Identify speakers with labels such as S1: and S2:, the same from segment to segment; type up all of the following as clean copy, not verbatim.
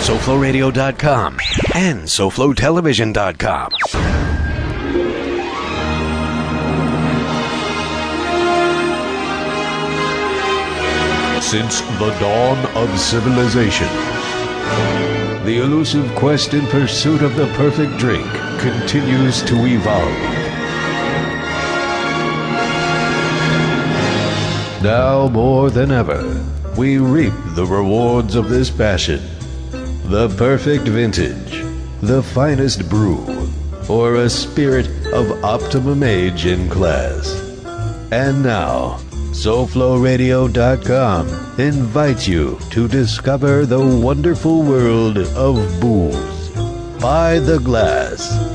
S1: SoFloRadio.com and SoFloTelevision.com.
S2: Since the dawn of civilization, the elusive quest in pursuit of the perfect drink continues to evolve. Now more than ever, we reap the rewards of this passion. The perfect vintage, the finest brew, or a spirit of optimum age and class. And now, SoFloRadio.com invites you to discover the wonderful world of booze by the glass.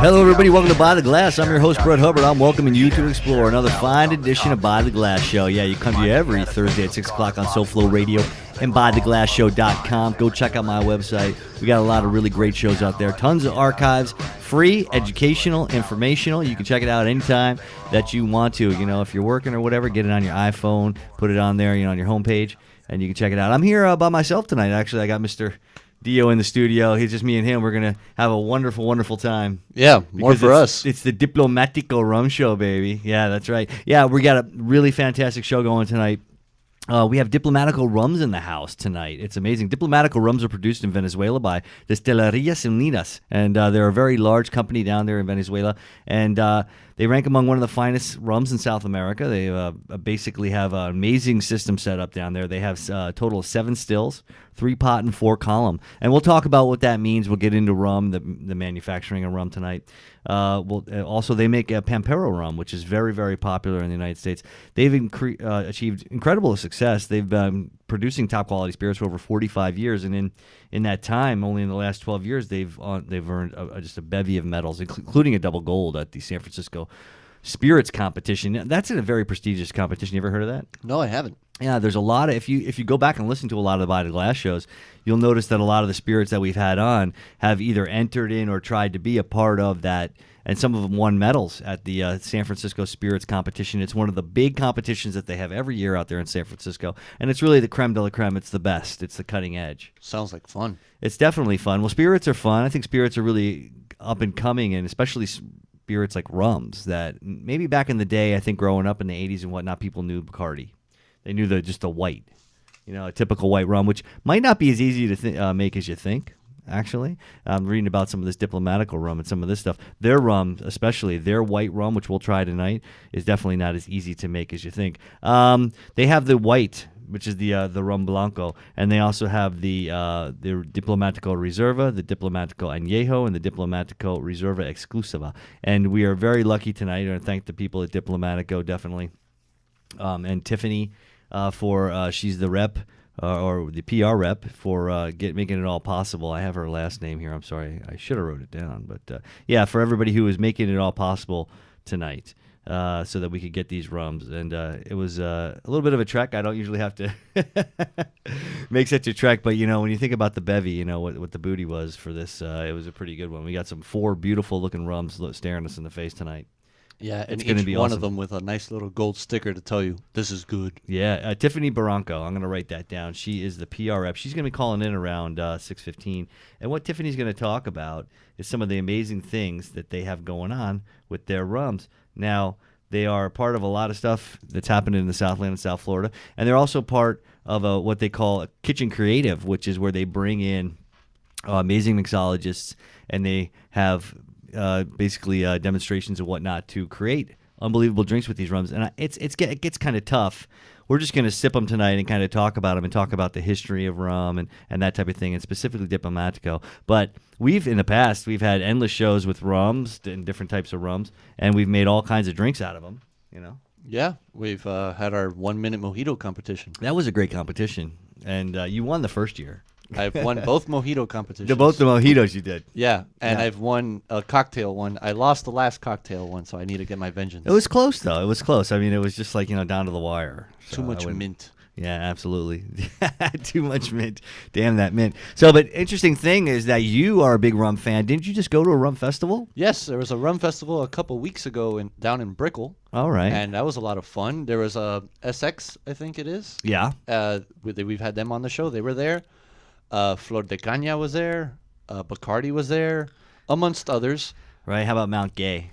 S3: Hello, everybody. Welcome to By the Glass. I'm your host, Brett Hubbard. I'm welcoming you to explore another fine edition of By the Glass Show. Yeah, you come to you every Thursday at 6 o'clock on SoFlo Radio and ByTheGlassShow.com. Go check out my website. We got a lot of really great shows out there. Tons of archives, free, educational, informational. You can check it out anytime that you want to. You know, if you're working or whatever, get it on your iPhone, put it on there, on your homepage, and you can check it out. I'm here by myself tonight. Actually, I got Mr. Dio in the studio. He's just me and him. We're going to have a wonderful, wonderful time.
S4: Yeah, more for us.
S3: It's the Diplomatico Rum Show, baby. Yeah, that's right. Yeah, we got a really fantastic show going tonight. We have Diplomatico Rums in the house tonight. It's amazing. Diplomatico Rums are produced in Venezuela by Destilerías Unidas, and they're a very large company down there in Venezuela, and they rank among one of the finest rums in South America. They basically have an amazing system set up down there. They have a total of 7 stills, 3 pot and 4 column, and we'll talk about what that means. We'll get into rum, the manufacturing of rum tonight. Also, they make a Pampero rum, which is very, very popular in the United States. They've achieved incredible success. They've been producing top quality spirits for over 45 years, and in that time, only in the last 12 years, they've earned just a bevy of medals, including a double gold at the San Francisco Spirits Competition. That's a very prestigious competition. You ever heard of that?
S4: No, I haven't.
S3: Yeah, there's a lot of, if you go back and listen to a lot of the By the Glass shows, you'll notice that a lot of the spirits that we've had on have either entered in or tried to be a part of that, and some of them won medals at the San Francisco Spirits Competition. It's one of the big competitions that they have every year out there in San Francisco, and it's really the creme de la creme. It's the best. It's the cutting edge.
S4: Sounds like fun.
S3: It's definitely fun. Well, spirits are fun. I think spirits are really up and coming, and especially spirits like rums that maybe back in the day, I think growing up in the 80s and whatnot, people knew Bacardi. They knew just the white, a typical white rum, which might not be as easy to make as you think, actually. I'm reading about some of this Diplomatico rum and some of this stuff. Their rum, especially their white rum, which we'll try tonight, is definitely not as easy to make as you think. They have the white, which is the rum blanco, and they also have the Diplomatico Reserva, the Diplomatico Añejo, and the Diplomatico Reserva Exclusiva. And we are very lucky tonight, and I thank the people at Diplomatico, definitely, and Tiffany for she's the rep or the PR rep for making it all possible. I have her last name here. I'm sorry, I should have wrote it down, but yeah, for everybody who is making it all possible tonight. So that we could get these rums. And it was a little bit of a trek. I don't usually have to make such a trek, but, when you think about the bevy, what the booty was for this, it was a pretty good one. We got some 4 beautiful-looking rums staring us in the face tonight.
S4: Yeah, and
S3: it's going to be
S4: one
S3: awesome.
S4: of them with a nice little gold sticker to tell you, this is good.
S3: Yeah, Tiffany Barranco, I'm going to write that down. She is the PR rep. She's going to be calling in around 6:15. And what Tiffany's going to talk about is some of the amazing things that they have going on with their rums. Now, they are part of a lot of stuff that's happening in the Southland and South Florida, and they're also part of what they call a kitchen creative, which is where they bring in amazing mixologists, and they have basically demonstrations and whatnot to create unbelievable drinks with these rums. And it gets kind of tough. We're just going to sip them tonight and kind of talk about them and talk about the history of rum and that type of thing, and specifically Diplomatico. But in the past, we've had endless shows with rums and different types of rums, and we've made all kinds of drinks out of them,
S4: Yeah, we've had our 1-minute mojito competition.
S3: That was a great competition, and you won the first year.
S4: I've won both mojito competitions.
S3: Both the mojitos you did.
S4: Yeah, and I've won a cocktail one. I lost the last cocktail one, so I need to get my vengeance.
S3: It was close, though. It was close. I mean, it was just like, down to the wire. So
S4: Too much mint.
S3: Yeah, absolutely. Too much mint. Damn that mint. So, but interesting thing is that you are a big rum fan. Didn't you just go to a rum festival?
S4: Yes, there was a rum festival a couple weeks ago down in Brickell,
S3: All right.
S4: and that was a lot of fun. There was a SX, I think it is.
S3: Yeah.
S4: We've had them on the show. They were there. Flor de Caña was there. Bacardi was there, amongst others.
S3: Right. How about Mount Gay?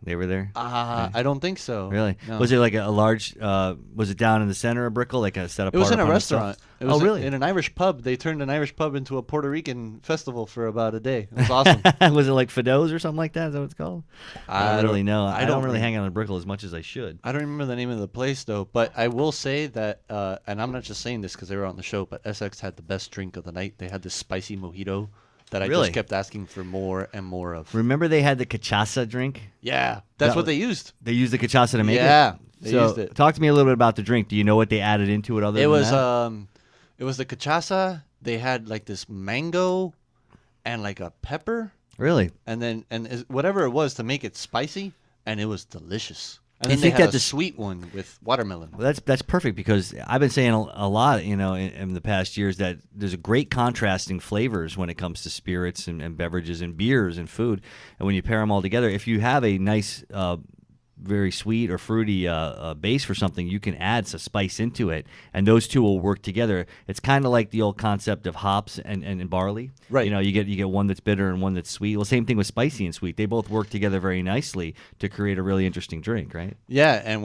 S3: They were there.
S4: I don't think so.
S3: Really?
S4: No.
S3: Was it like a large? Was it down in the center of Brickell, like a set apart?
S4: It was in a
S3: upon itself?
S4: restaurant. It was
S3: really?
S4: in an Irish pub. They turned an Irish pub into a Puerto Rican festival for about a day. It was awesome.
S3: Was it like Fido's or something like that? Is that what it's called? I don't really know. I don't really
S4: re-
S3: hang out in Brickell as much as I should.
S4: I don't remember the name of the place though, but I will say that, and I'm not just saying this because they were on the show, but SX had the best drink of the night. They had this spicy mojito that I
S3: Really?
S4: just kept asking for more and more of.
S3: Remember they had the cachaça drink?
S4: Yeah, that's
S3: That
S4: what
S3: was-
S4: they used.
S3: They used the cachaça to make it.
S4: Yeah, they
S3: so
S4: used it.
S3: talk to me a little bit about the drink. Do you know what they added into it other
S4: It
S3: than
S4: was
S3: that?
S4: it was the cachaça. They had like this mango and like a pepper,
S3: Really?
S4: and then whatever it was to make it spicy, and it was delicious. And
S3: You
S4: then they
S3: think
S4: had
S3: that
S4: a
S3: this-
S4: sweet one with watermelon.
S3: Well, that's perfect because I've been saying a lot, in the past years that there's a great contrasting flavors when it comes to spirits and beverages and beers and food, and when you pair them all together, if you have a nice, very sweet or fruity base for something, you can add some spice into it, and those two will work together. It's kind of like the old concept of hops and barley.
S4: Right.
S3: You get one that's bitter and one that's sweet. Well, same thing with spicy and sweet. They both work together very nicely to create a really interesting drink, right?
S4: Yeah, and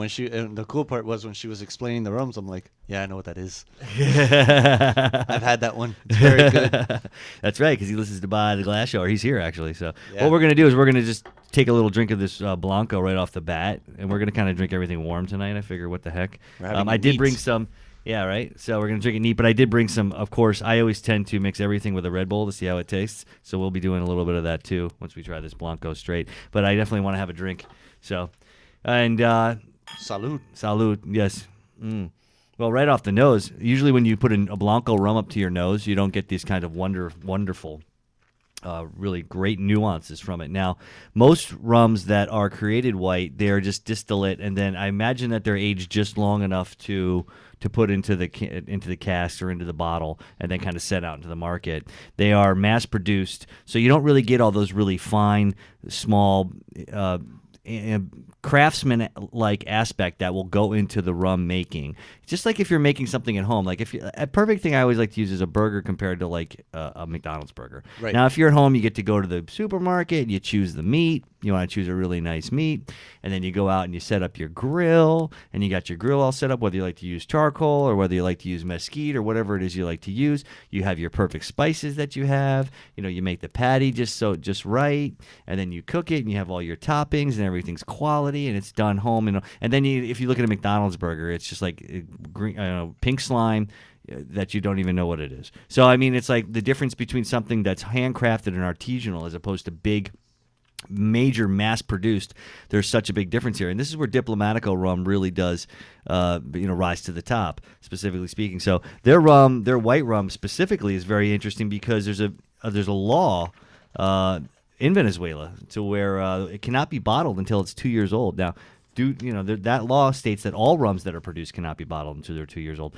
S4: the cool part was when she was explaining the rums, I'm like, yeah, I know what that is. I've had that one. It's very good.
S3: That's right, because he listens to By the Glass Show, or he's here actually. So
S4: Yeah.
S3: what we're gonna do is we're gonna just take a little drink of this Blanco right off the bat, and we're gonna kind of drink everything warm tonight. I figure, what the heck?
S4: We're having
S3: I
S4: it
S3: did
S4: neat.
S3: bring some. Yeah, right. So we're gonna drink it neat, but I did bring some. Of course, I always tend to mix everything with a Red Bull to see how it tastes. So we'll be doing a little bit of that too once we try this Blanco straight. But I definitely want to have a drink. So, and
S4: Salud.
S3: salud, yes. Mm. Well, right off the nose, usually when you put a Blanco rum up to your nose, you don't get these kind of wonderful, really great nuances from it. Now, most rums that are created white, they're just distillate, and then I imagine that they're aged just long enough to put into the cask or into the bottle, and then kind of set out into the market. They are mass produced, so you don't really get all those really fine, small. Craftsman-like aspect that will go into the rum making. Just like if you're making something at home, like a perfect thing I always like to use is a burger compared to like a McDonald's burger.
S4: Right.
S3: Now, if you're at home, you get to go to the supermarket, you choose the meat. You want to choose a really nice meat, and then you go out and you set up your grill, and you got your grill all set up, whether you like to use charcoal or whether you like to use mesquite or whatever it is you like to use. You have your perfect spices that you have. You make the patty just right, and then you cook it, and you have all your toppings, and everything's quality, and it's done home. And then if you look at a McDonald's burger, it's just like green, pink slime that you don't even know what it is. So, I mean, it's like the difference between something that's handcrafted and artisanal as opposed to big, major mass-produced. There's such a big difference here, and this is where Diplomatico rum really does, rise to the top, specifically speaking. So their rum, their white rum specifically, is very interesting because there's a law in Venezuela to where it cannot be bottled until it's 2 years old. Now, that law states that all rums that are produced cannot be bottled until they're 2 years old.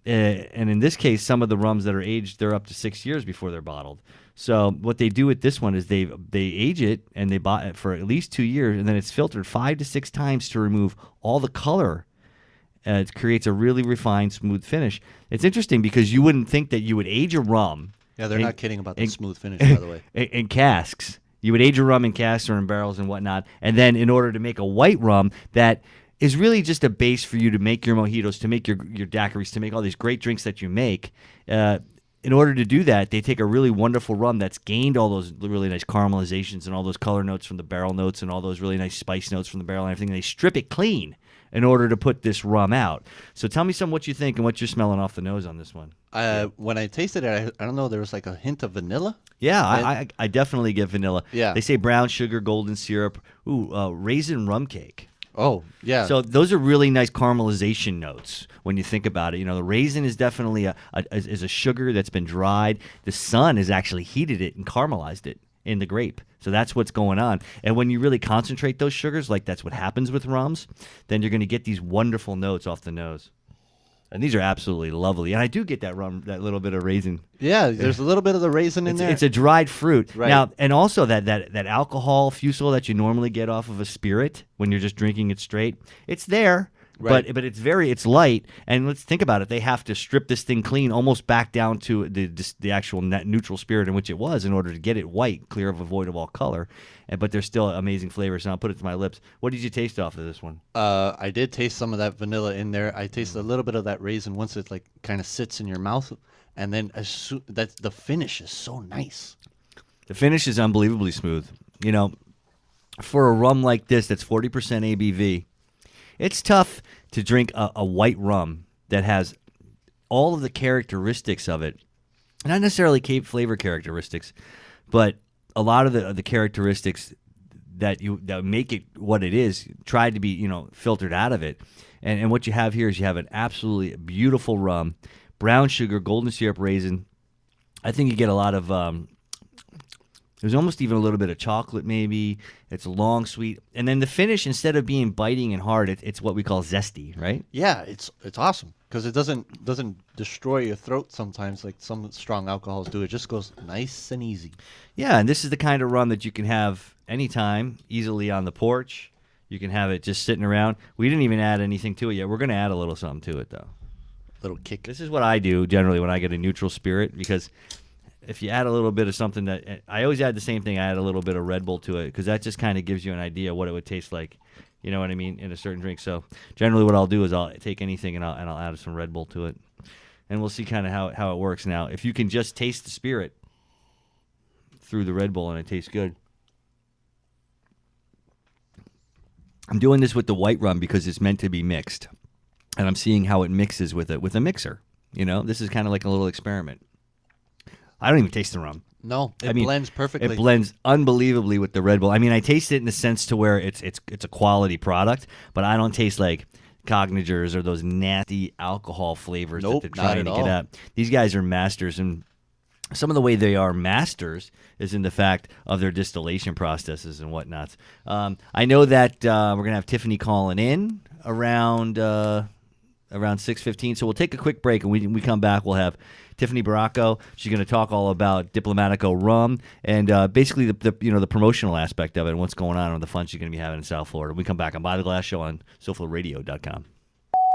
S3: And in this case, some of the rums that are aged, they're up to 6 years before they're bottled. So what they do with this one is they age it, and they bought it for at least 2 years, and then it's filtered 5 to 6 times to remove all the color. It creates a really refined, smooth finish. It's interesting because you wouldn't think that you would age a rum.
S4: Yeah, they're
S3: in-
S4: not kidding about the
S3: in-
S4: smooth finish, by the way.
S3: in casks. You would age a rum in casks or in barrels and whatnot, and then in order to make a white rum that is really just a base for you to make your mojitos, to make your daiquiris, to make all these great drinks that you make. In order to do that, they take a really wonderful rum that's gained all those really nice caramelizations and all those color notes from the barrel notes and all those really nice spice notes from the barrel and everything. And they strip it clean in order to put this rum out. So tell me what you think and what you're smelling off the nose on this one.
S4: When I tasted it, I don't know, there was like a hint of vanilla.
S3: Yeah, I definitely get vanilla.
S4: Yeah.
S3: They say brown sugar, golden syrup, raisin rum cake.
S4: Oh, yeah.
S3: So those are really nice caramelization notes when you think about it. The raisin is definitely is a sugar that's been dried. The sun has actually heated it and caramelized it in the grape. So that's what's going on. And when you really concentrate those sugars, like that's what happens with rums, then you're going to get these wonderful notes off the nose. And these are absolutely lovely. And I do get that rum, that little bit of raisin.
S4: Yeah, there's a little bit of the raisin in there.
S3: It's a dried fruit.
S4: Right.
S3: Now, and also that alcohol fusel that you normally get off of a spirit when you're just drinking it straight, it's there.
S4: Right.
S3: But it's light, and let's think about it. They have to strip this thing clean, almost back down to the actual neutral spirit in which it was, in order to get it white, clear of void of all color. But there's still amazing flavors. So I'll put it to my lips. What did you taste off of this one?
S4: I did taste some of that vanilla in there. I tasted a little bit of that raisin once it like kind of sits in your mouth, and then that the finish is so nice.
S3: The finish is unbelievably smooth. You know, for a rum like this, that's 40% ABV. It's tough to drink a white rum that has all of the characteristics of it, not necessarily Cape flavor characteristics, but a lot of the characteristics that make it what it is tried to be filtered out of it. And what you have here is you have an absolutely beautiful rum, brown sugar, golden syrup, raisin. I think you get a lot of there's almost even a little bit of chocolate, maybe. It's long, sweet. And then the finish, instead of being biting and hard, it's what we call zesty, right?
S4: Yeah, it's awesome because it doesn't destroy your throat sometimes like some strong alcohols do. It just goes nice and easy.
S3: Yeah, and this is the kind of rum that you can have anytime, easily on the porch. You can have it just sitting around. We didn't even add anything to it yet. We're going to add a little something to it, though.
S4: Little kick.
S3: This is what I do generally when I get a neutral spirit, because if you add a little bit of something that I always add the same thing, I add a little bit of Red Bull to it because that just kind of gives you an idea what it would taste like, you know what I mean, in a certain drink. So generally what I'll do is I'll take anything and I'll add some Red Bull to it, and we'll see kind of how it works. Now, if you can just taste the spirit through the Red Bull and it tastes good. I'm doing this with the white rum because it's meant to be mixed, and I'm seeing how it mixes with a mixer. This is kind of like a little experiment. I don't even taste the rum.
S4: No, it blends perfectly.
S3: It blends unbelievably with the Red Bull. I mean, I taste it in the sense to where it's a quality product, but I don't taste like Cognigers or those nasty alcohol flavors that they're trying to get at. These guys are masters, and some of the way they are masters is in the fact of their distillation processes and whatnot. I know that we're going to have Tiffany calling in around 6:15, so we'll take a quick break, and when we come back, we'll have Tiffany Baracco. She's going to talk all about Diplomatico rum and basically the promotional aspect of it and what's going on and the fun she's going to be having in South Florida. When we come back on By the Glass Show on SoFloRadio.com.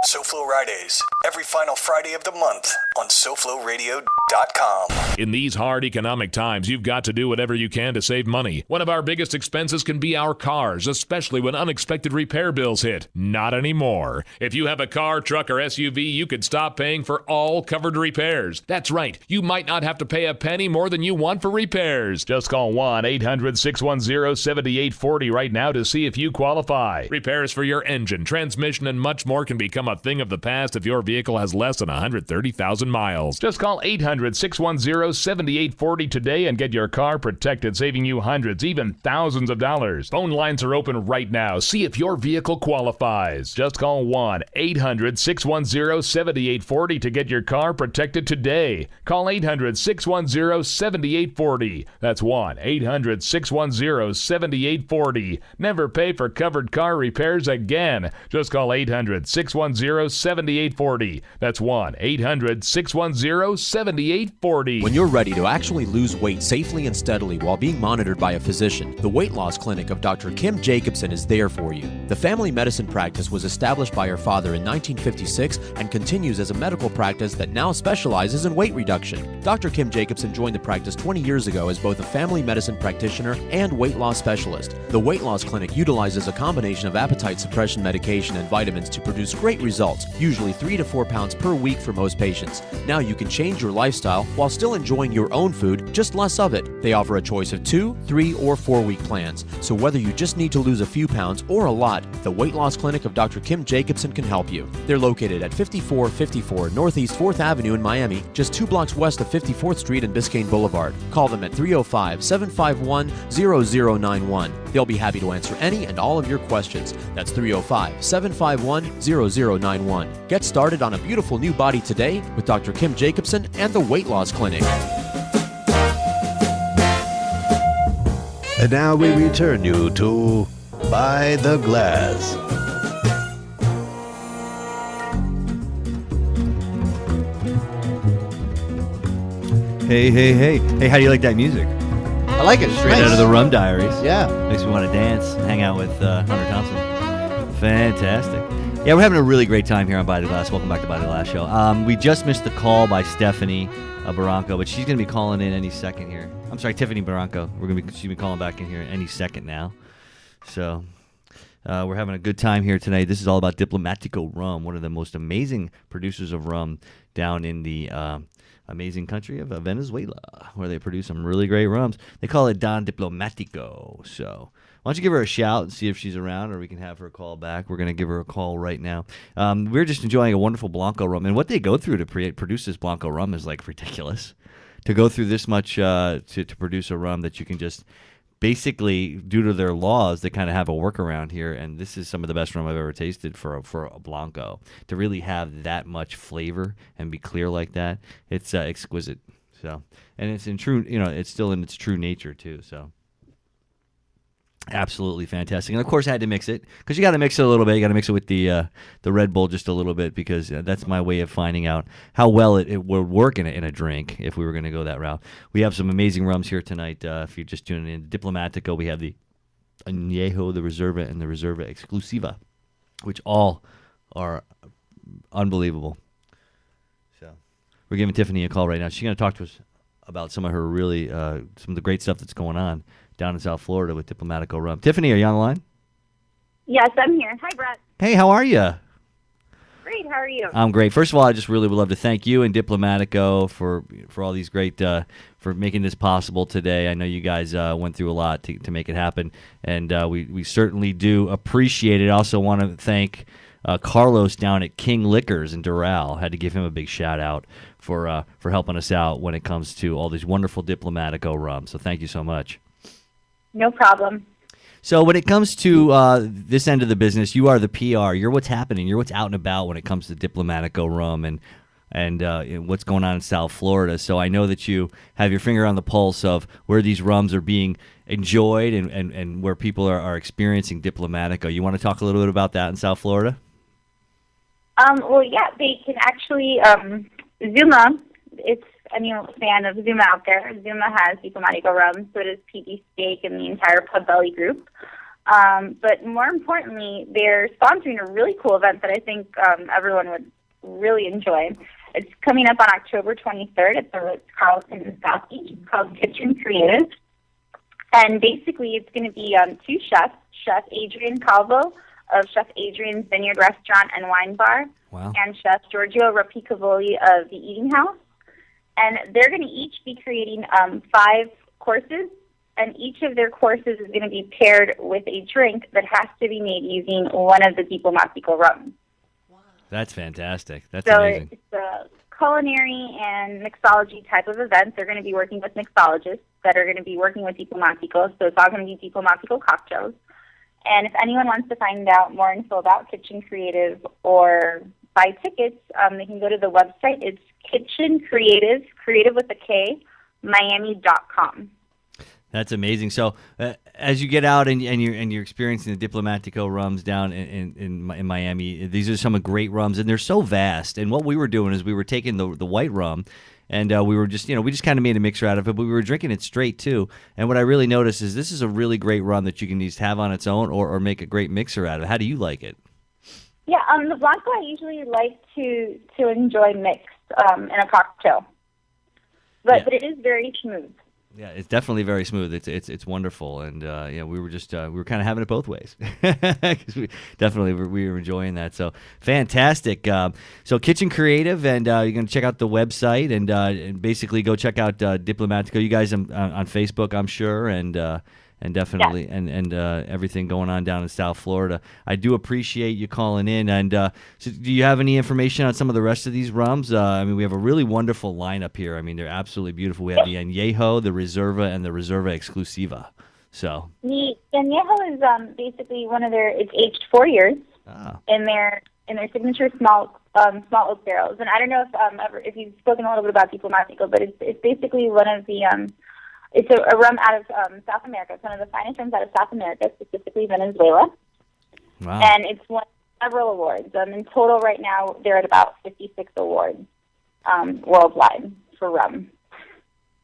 S5: SoFlo Fridays, every final Friday of the month on SoFloRadio.com.
S6: In these hard economic times, you've got to do whatever you can to save money. One of our biggest expenses can be our cars, especially when unexpected repair bills hit. Not anymore. If you have a car, truck, or SUV, you could stop paying for all covered repairs. That's right. You might not have to pay a penny more than you want for repairs. Just call 1-800-610-7840 right now to see if you qualify. Repairs for your engine, transmission, and much more can become a thing of the past if your vehicle has less than 130,000 miles. Just call 800-610-7840 today and get your car protected, saving you hundreds, even thousands of dollars. Phone lines are open right now. See if your vehicle qualifies. Just call 1-800-610-7840 to get your car protected today. Call 800-610-7840. That's 1-800-610-7840. Never pay for covered car repairs again. Just call 800-610-7840. That's 1-800-610-7840.
S7: When you're ready to actually lose weight safely and steadily while being monitored by a physician, the Weight Loss Clinic of Dr. Kim Jacobson is there for you. The family medicine practice was established by her father in 1956 and continues as a medical practice that now specializes in weight reduction. Dr. Kim Jacobson joined the practice 20 years ago as both a family medicine practitioner and weight loss specialist. The Weight Loss Clinic utilizes a combination of appetite suppression medication and vitamins to produce great results, usually 3 to 4 pounds per week for most patients. Now you can change your lifestyle while still enjoying your own food, just less of it. They offer a choice of 2, 3, or 4-week plans. So whether you just need to lose a few pounds or a lot, the Weight Loss Clinic of Dr. Kim Jacobson can help you. They're located at 5454 Northeast 4th Avenue in Miami, just 2 blocks west of 54th Street and Biscayne Boulevard. Call them at 305-751-0091. They'll be happy to answer any and all of your questions. That's 305-751-0091. Get started on a beautiful new body today with Dr. Kim Jacobson and the Weight Loss Clinic.
S2: And now we return you to By the Glass.
S3: Hey, hey, hey. Hey, how do you like that music?
S4: I like it.
S3: Straight out of the Rum Diaries.
S4: Yeah.
S3: Makes me want to dance and hang out with Hunter Thompson. Fantastic. Yeah, we're having a really great time here on By the Glass. Welcome back to By the Glass Show. We just missed the call by Stephanie Barranco, but she's going to be calling in any second here. I'm sorry, Tiffany Barranco. She'll be calling back in here any second now. So we're having a good time here tonight. This is all about Diplomatico Rum, one of the most amazing producers of rum down in the amazing country of Venezuela, where they produce some really great rums. They call it Don Diplomatico. So why don't you give her a shout and see if she's around, or we can have her call back. We're going to give her a call right now. We're just enjoying a wonderful Blanco rum, and what they go through to produce this Blanco rum is like ridiculous. To go through this much to produce a rum that you can just basically, due to their laws, they kind of have a workaround here, and this is some of the best rum I've ever tasted for a Blanco. To really have that much flavor and be clear like that, it's exquisite. So, and it's in true, it's still in its true nature too. So, absolutely fantastic. And of course, I had to mix it because you got to mix it a little bit. You got to mix it with the Red Bull just a little bit because that's my way of finding out how well it would work in a drink if we were going to go that route. We have some amazing rums here tonight. If you're just tuning in, Diplomatico, we have the Añejo, the Reserva, and the Reserva Exclusiva, which all are unbelievable. So we're giving Tiffany a call right now. She's going to talk to us about some of her really some of the great stuff that's going on down in South Florida with Diplomatico Rum. Tiffany, are you on the line?
S8: Yes, I'm here. Hi, Brett.
S3: Hey, how are you?
S8: Great. How are you?
S3: I'm great. First of all, I just really would love to thank you and Diplomatico for all these great for making this possible today. I know you guys went through a lot to make it happen, and we certainly do appreciate it. I also want to thank Carlos down at King Liquors in Doral. Had to give him a big shout out for helping us out when it comes to all these wonderful Diplomatico rum. So thank you so much.
S8: No problem.
S3: So when it comes to this end of the business, you are the PR. You're what's happening. You're what's out and about when it comes to Diplomatico rum and what's going on in South Florida. So I know that you have your finger on the pulse of where these rums are being enjoyed and where people are experiencing Diplomatico. You want to talk a little bit about that in South Florida?
S8: Well, yeah, they can actually Zuma. It's a new fan of Zuma out there. Zuma has Diplomatico rum, so does PB Steak and the entire Pub Belly group. But more importantly, they're sponsoring a really cool event that I think everyone would really enjoy. It's coming up on October 23rd at the Ritz-Carlton in South Beach. It's called Kitchen Creative. And basically, it's going to be two chefs, Chef Adrian Calvo of Chef Adrian's Vineyard Restaurant and Wine Bar,
S3: Wow.
S8: and Chef Giorgio Rapicavoli of The Eating House. And they're going to each be creating 5 courses, and each of their courses is going to be paired with a drink that has to be made using one of the Diplomatico rums.
S3: That's fantastic. That's
S8: So
S3: amazing.
S8: it's a culinary and mixology type of event. They're going to be working with mixologists that are going to be working with Diplomatico, so it's all going to be Diplomatico cocktails. And if anyone wants to find out more info about Kitchen Creative or buy tickets, they can go to the website. It's Kitchen Creative, creative with a K, Miami.com.
S3: That's amazing. So as you get out and you're experiencing the Diplomatico rums down in Miami, these are some great rums, and they're so vast. And what we were doing is we were taking the white rum, and we were just we just kind of made a mixer out of it, but we were drinking it straight too. And what I really noticed is this is a really great rum that you can just have on its own or make a great mixer out of. How do you like it?
S8: Yeah, the Blanco I usually like to enjoy mixed in a cocktail, but it is very smooth.
S3: Yeah, it's definitely very smooth. It's wonderful, and we were just we were kind of having it both ways because we were enjoying that. So fantastic. So Kitchen Creative, and you're gonna check out the website and basically go check out Diplomatico. You guys on Facebook, I'm sure, and definitely and everything going on down in South Florida. I do appreciate you calling in. And so do you have any information on some of the rest of these rums? I mean, we have a really wonderful lineup here. I mean, they're absolutely beautiful. We have the Añejo, the Reserva, and the Reserva Exclusiva. So
S8: the Añejo is basically it's aged 4 years in their signature small oak barrels. And I don't know if you've spoken a little bit about Diplomatico, but it's basically one of the it's a rum out of South America. It's one of the finest rums out of South America, specifically Venezuela.
S3: Wow.
S8: And it's won several awards. In total right now, they're at about 56 awards worldwide for rum.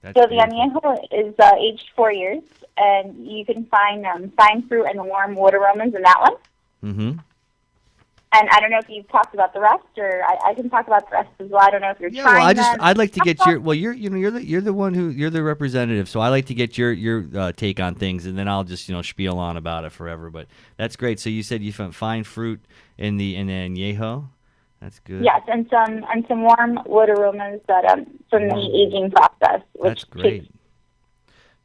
S3: That's
S8: So the
S3: beautiful.
S8: añejo is aged 4 years, and you can find fine fruit and warm wood aromas in that one.
S3: Mm-hmm.
S8: And I don't know if you've talked about the rest, or I can talk about the rest as well. I don't know if you're
S3: Yeah,
S8: trying
S3: well,
S8: them.
S3: I'd like to get your, well, you're the one you're the representative, so I like to get your take on things, and then I'll just spiel on about it forever. But that's great. So you said you found fine fruit in the añejo. That's good.
S8: Yes, and some warm wood aromas that from the aging process. Which
S3: That's great.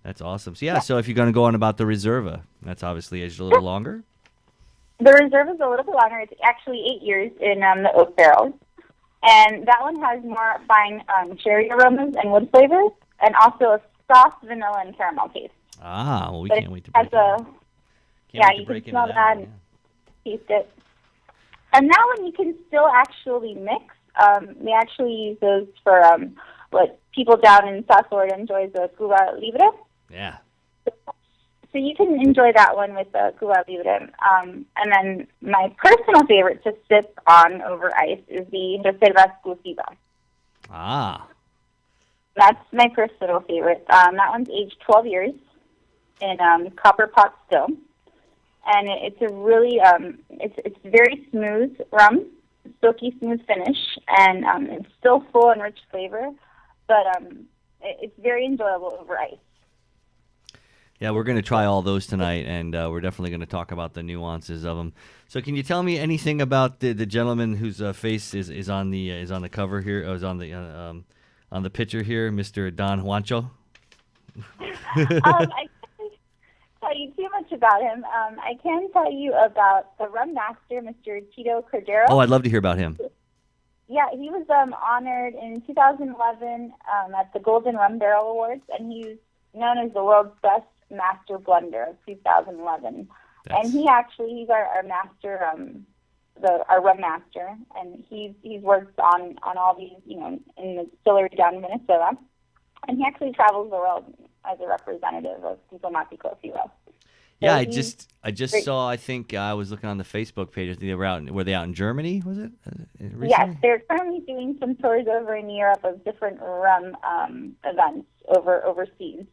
S3: That's awesome. So so if you're going to go on about the Reserva, that's obviously aged a little longer.
S8: The reserve is a little bit longer. It's actually 8 years in the oak barrels. And that one has more fine cherry aromas and wood flavors, and also a soft vanilla and caramel taste.
S3: Ah, well, we
S8: But
S3: can't wait to
S8: it has
S3: break it.
S8: you can smell that and taste it. And that one you can still actually mix. We actually use those for what people down in South Florida enjoy, the Cuba Libre.
S3: Yeah.
S8: So you can enjoy that one with the Cuba Libre. And then my personal favorite to sip on over ice is the Reserva Exclusiva.
S3: Ah.
S8: That's my personal favorite. That one's aged 12 years in copper pot still. And it's a really, it's very smooth rum, silky smooth finish, and it's still full and rich flavor, but it's very enjoyable over ice.
S3: Yeah, we're going to try all those tonight, and we're definitely going to talk about the nuances of them. So, can you tell me anything about the gentleman whose face is on the cover here? Is on the picture here, Mr. Don Juancho?
S8: I can't tell you too much about him. I can tell you about the rum master, Mr. Tito Cordero.
S3: Oh, I'd love to hear about him.
S8: Yeah, he was honored in 2011 at the Golden Rum Barrel Awards, and he's known as the world's best master blender of 2011. And he's our master, our rum master, and he's worked on all these, in the distillery down in Minnesota, and he actually travels the world as a representative of Diplomatico, if you will.
S3: Yeah,
S8: So
S3: I just saw. I think I was looking on the Facebook page. I think they were out. Were they out in Germany? Was it? Recently?
S8: Yes, they're currently doing some tours over in Europe of different rum events overseas.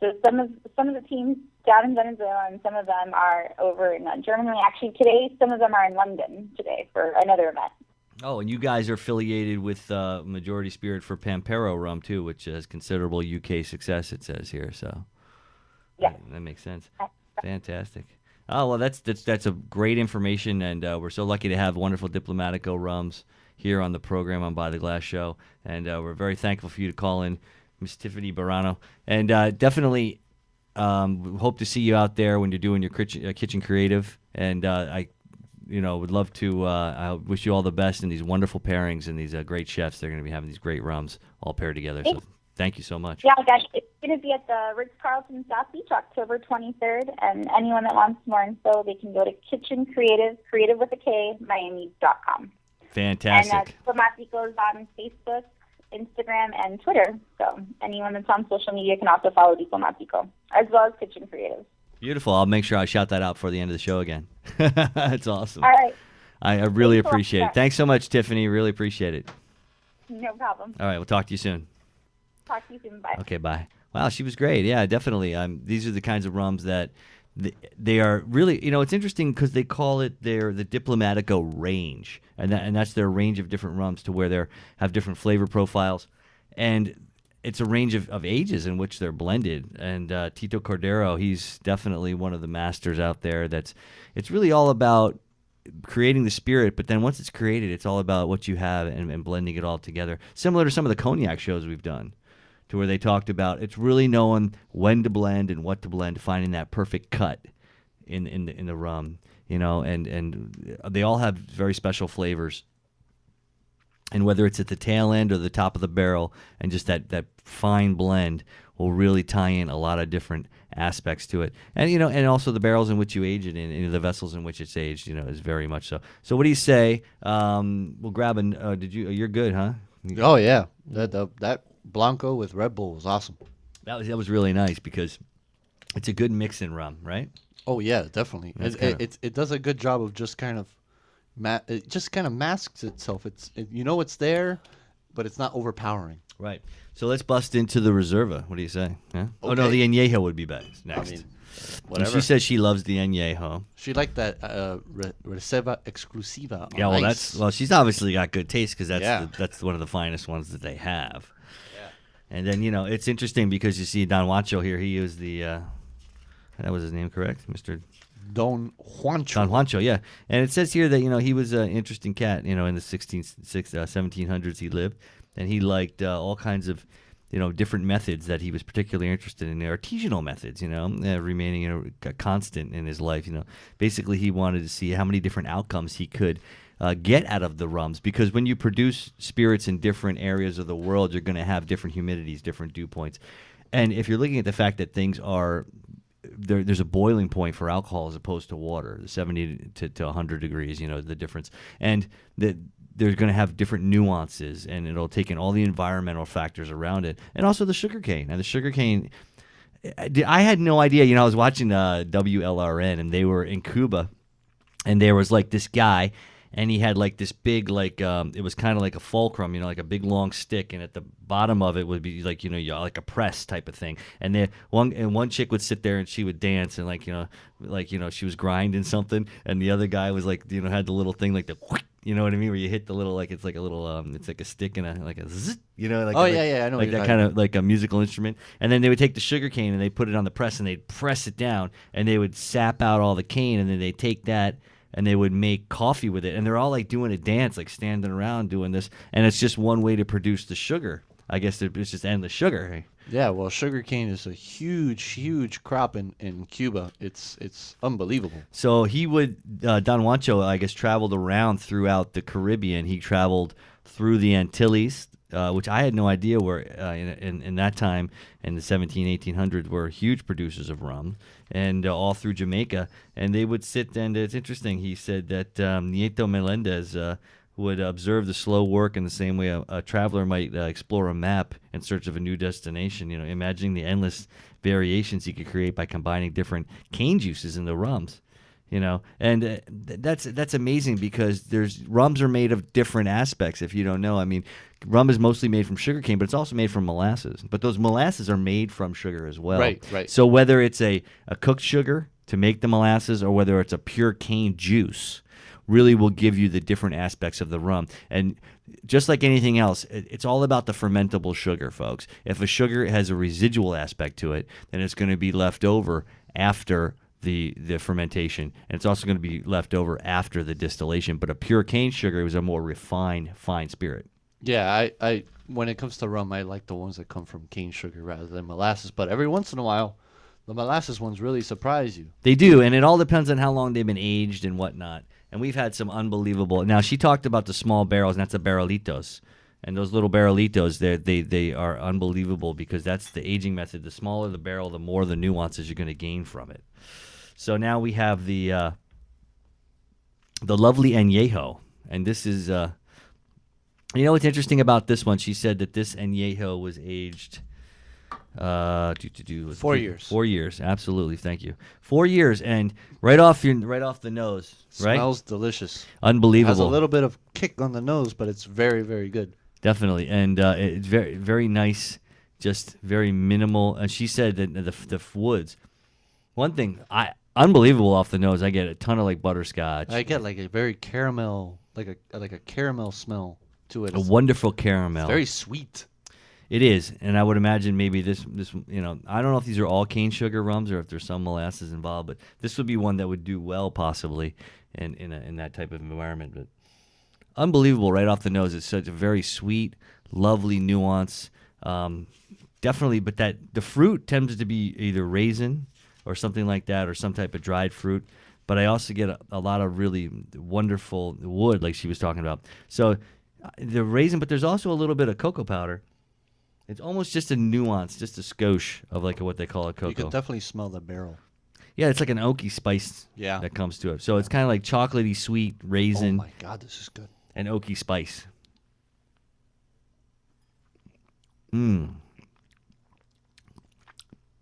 S8: So some of the teams down in Venezuela, and some of them are over in Germany. Actually, today some of them are in London today for another event.
S3: Oh, and you guys are affiliated with Majority Spirit for Pampero rum too, which has considerable UK success. It says here, so
S8: yeah,
S3: that makes sense. Fantastic. Oh well, that's a great information, and we're so lucky to have wonderful Diplomatico rums here on the program on By the Glass Show, and we're very thankful for you to call in, Miss Tiffany Barano, and definitely hope to see you out there when you're doing your kitchen creative, and I would love to. I wish you all the best in these wonderful pairings and these great chefs. They're going to be having these great rums all paired together. So thank you so much.
S8: Yeah, guys, it's going to be at the Ritz-Carlton South Beach, October 23rd, and anyone that wants more info, they can go to Kitchen Creative with a K, Miami.com.
S3: Fantastic.
S8: And Diplomatico is on Facebook, Instagram, and Twitter. So anyone that's on social media can also follow Diplomatico, as well as Kitchen Creative.
S3: Beautiful. I'll make sure I shout that out for the end of the show again. That's awesome.
S8: All right.
S3: I really
S8: Thanks a lot,
S3: appreciate it.
S8: Jack.
S3: Thanks so much, Tiffany. Really appreciate it.
S8: No problem.
S3: All right, we'll talk to you soon.
S8: Talk to you soon. Bye.
S3: Okay, bye. Wow, she was great. Yeah, definitely. These are the kinds of rums that they are really. It's interesting because they call it the Diplomatico range, and that's their range of different rums to where they have different flavor profiles, and it's a range of ages in which they're blended. And Tito Cordero, he's definitely one of the masters out there. It's really all about creating the spirit, but then once it's created, it's all about what you have and blending it all together. Similar to some of the cognac shows we've done, to where they talked about it's really knowing when to blend and what to blend, finding that perfect cut in the rum, and they all have very special flavors. And whether it's at the tail end or the top of the barrel, and just that fine blend will really tie in a lot of different aspects to it. And and also the barrels in which you age it in, the vessels in which it's aged, is very much so. So what do you say? We'll grab you're good, huh?
S4: Oh yeah, that Blanco with Red Bull was awesome.
S3: That was really nice because it's a good mix in rum, right?
S4: Oh yeah, definitely. It does a good job of just kind of it just kind of masks itself. It's there, but it's not overpowering.
S3: Right. So let's bust into the Reserva. What do you say? Yeah? Oh, no,
S4: Okay.
S3: the Añejo would be best next.
S4: I mean,
S3: And
S4: whatever.
S3: she says she loves the Añejo.
S4: She liked that Reserva Exclusiva.
S3: Yeah, well,
S4: Ice.
S3: she's obviously got good taste because that's
S4: Yeah.
S3: that's one of the finest ones that they have. Yeah. And then it's interesting because you see Don Juancho here. He was the that was his name, correct, Mr.
S4: Don Juancho.
S3: Don Juancho, yeah. And it says here that he was an interesting cat. In the 1700s he lived, and he liked all kinds of different methods that he was particularly interested in. Artisanal methods, remaining a constant in his life. Basically he wanted to see how many different outcomes he could get out of the rums, because when you produce spirits in different areas of the world, you're going to have different humidities, different dew points. And if you're looking at the fact that things are there's a boiling point for alcohol as opposed to water, 70 to 100 degrees, the difference. And they're going to have different nuances, and it'll take in all the environmental factors around it. And also the sugarcane. And the sugarcane, I had no idea. I was watching WLRN, and they were in Cuba, and there was like this guy, and he had like this big, it was kind of like a fulcrum, like a big long stick, and at the bottom of it would be like, like a press type of thing. And one chick would sit there and she would dance, and she was grinding something, and the other guy was like, had the little thing like the, you know what I mean, where you hit the little, like it's like a little, it's like a stick and a zzz, I know
S4: like
S3: like that kind of like a musical instrument. And then they would take the sugar cane and they put it on the press and they'd press it down, and they would sap out all the cane, and then they take that and they would make coffee with it. And they're all like doing a dance, like standing around doing this. And it's just one way to produce the sugar. I guess it's just endless sugar.
S4: Yeah, well, sugarcane is a huge crop in Cuba. It's unbelievable.
S3: So he would, Don Juancho, I guess, traveled around throughout the Caribbean. He traveled through the Antilles, which I had no idea were, in that time, in the 1800s, were huge producers of rum, and all through Jamaica. And they would sit, and it's interesting, he said that Nieto Melendez would observe the slow work in the same way a traveler might explore a map in search of a new destination, imagining the endless variations he could create by combining different cane juices in the rums. And that's amazing, because rums are made of different aspects. If you don't know, I mean, rum is mostly made from sugarcane, but it's also made from molasses. But those molasses are made from sugar as well.
S4: Right.
S3: So whether it's a cooked sugar to make the molasses, or whether it's a pure cane juice, really will give you the different aspects of the rum. And just like anything else, it's all about the fermentable sugar, folks. If a sugar has a residual aspect to it, then it's going to be left over after the fermentation, and it's also going to be left over after the distillation. But a pure cane sugar is a more refined, fine spirit.
S4: Yeah, I when it comes to rum, I like the ones that come from cane sugar rather than molasses. But every once in a while, the molasses ones really surprise you.
S3: They do, and it all depends on how long they've been aged and whatnot. And we've had some unbelievable. Now, she talked about the small barrels, and that's the barrelitos. And those little barrelitos, they are unbelievable, because that's the aging method. The smaller the barrel, the more the nuances you're going to gain from it. So now we have the lovely Añejo, and this is what's interesting about this one? She said that this Añejo was aged
S4: 4 years.
S3: 4 years, absolutely. Thank you. 4 years, and right off the nose, right?
S4: Smells delicious.
S3: Unbelievable.
S4: Has a little bit of kick on the nose, but it's very, very good.
S3: Definitely, and it's very, very nice, just very minimal. And she said that the woods. One thing, unbelievable off the nose. I get a ton of like butterscotch.
S4: I get like a very caramel, like a caramel smell to it.
S3: A wonderful caramel.
S4: It's very sweet.
S3: It is, and I would imagine maybe this I don't know if these are all cane sugar rums or if there's some molasses involved, but this would be one that would do well possibly in that type of environment. But unbelievable right off the nose. It's such a very sweet, lovely nuance. Definitely, but that the fruit tends to be either raisin or something like that, or some type of dried fruit. But I also get a lot of really wonderful wood, like she was talking about. So the raisin, but there's also a little bit of cocoa powder. It's almost just a nuance, just a skosh of like what they call a cocoa.
S4: You can definitely smell the barrel.
S3: Yeah, it's like an oaky spice that comes to it. So it's kind of like chocolatey, sweet raisin.
S4: Oh my God, this is good.
S3: And oaky spice. Mmm.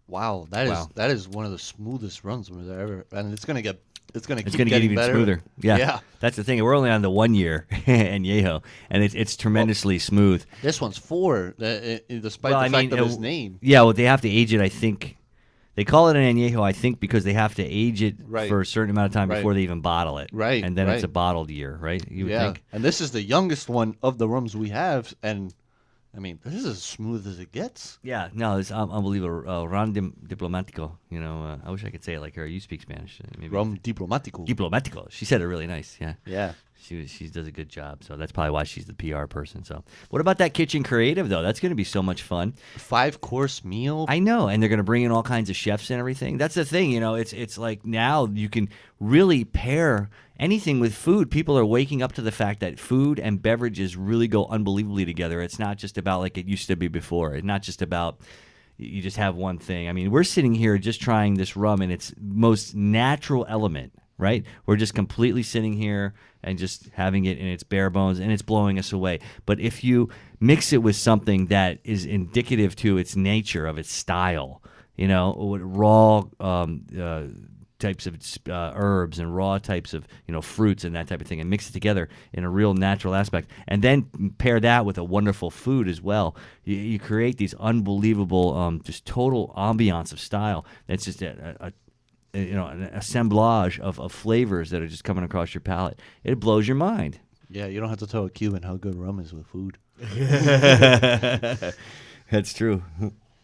S4: Wow, that is one of the smoothest runs ever, and it's gonna get it's gonna
S3: It's
S4: keep
S3: going to get
S4: getting
S3: even
S4: better.
S3: smoother. Yeah.
S4: Yeah.
S3: That's the thing. We're only on the 1 year Añejo, and it's tremendously smooth.
S4: This one's 4, despite
S3: Well,
S4: the
S3: I
S4: fact
S3: mean,
S4: of his name.
S3: Yeah, well, they have to age it, I think. They call it an añejo, I think, because they have to age it
S4: Right.
S3: for a certain amount of time
S4: Right.
S3: before they even bottle it.
S4: Right,
S3: And then it's
S4: right.
S3: a bottled year, right? You would
S4: Yeah,
S3: think.
S4: and this is the youngest one of the rums we have, and I mean, this is as smooth as it gets.
S3: Yeah, no, it's unbelievable. Ron Diplomatico. You know, I wish I could say it like her. You speak Spanish. Maybe.
S4: Rum diplomatico.
S3: Diplomatico. She said it really nice. Yeah.
S4: Yeah.
S3: She does a good job. So that's probably why she's the PR person. So what about that kitchen creative though? That's going to be so much fun.
S4: 5-course meal.
S3: I know, and they're going to bring in all kinds of chefs and everything. That's the thing, you know. It's like now you can really pair anything with food. People are waking up to the fact that food and beverages really go unbelievably together. It's not just about like it used to be before. It's not just about you just have one thing. I mean, we're sitting here just trying this rum in its most natural element, right? We're just completely sitting here and just having it in its bare bones, and it's blowing us away. But if you mix it with something that is indicative to its nature, of its style, you know, with raw types of herbs and raw types of, you know, fruits and that type of thing, and mix it together in a real natural aspect, and then pair that with a wonderful food as well, you create these unbelievable just total ambiance of style. That's just you know, an assemblage of flavors that are just coming across your palate. It blows your mind.
S4: Yeah, you don't have to tell a Cuban how good rum is with food.
S3: That's true.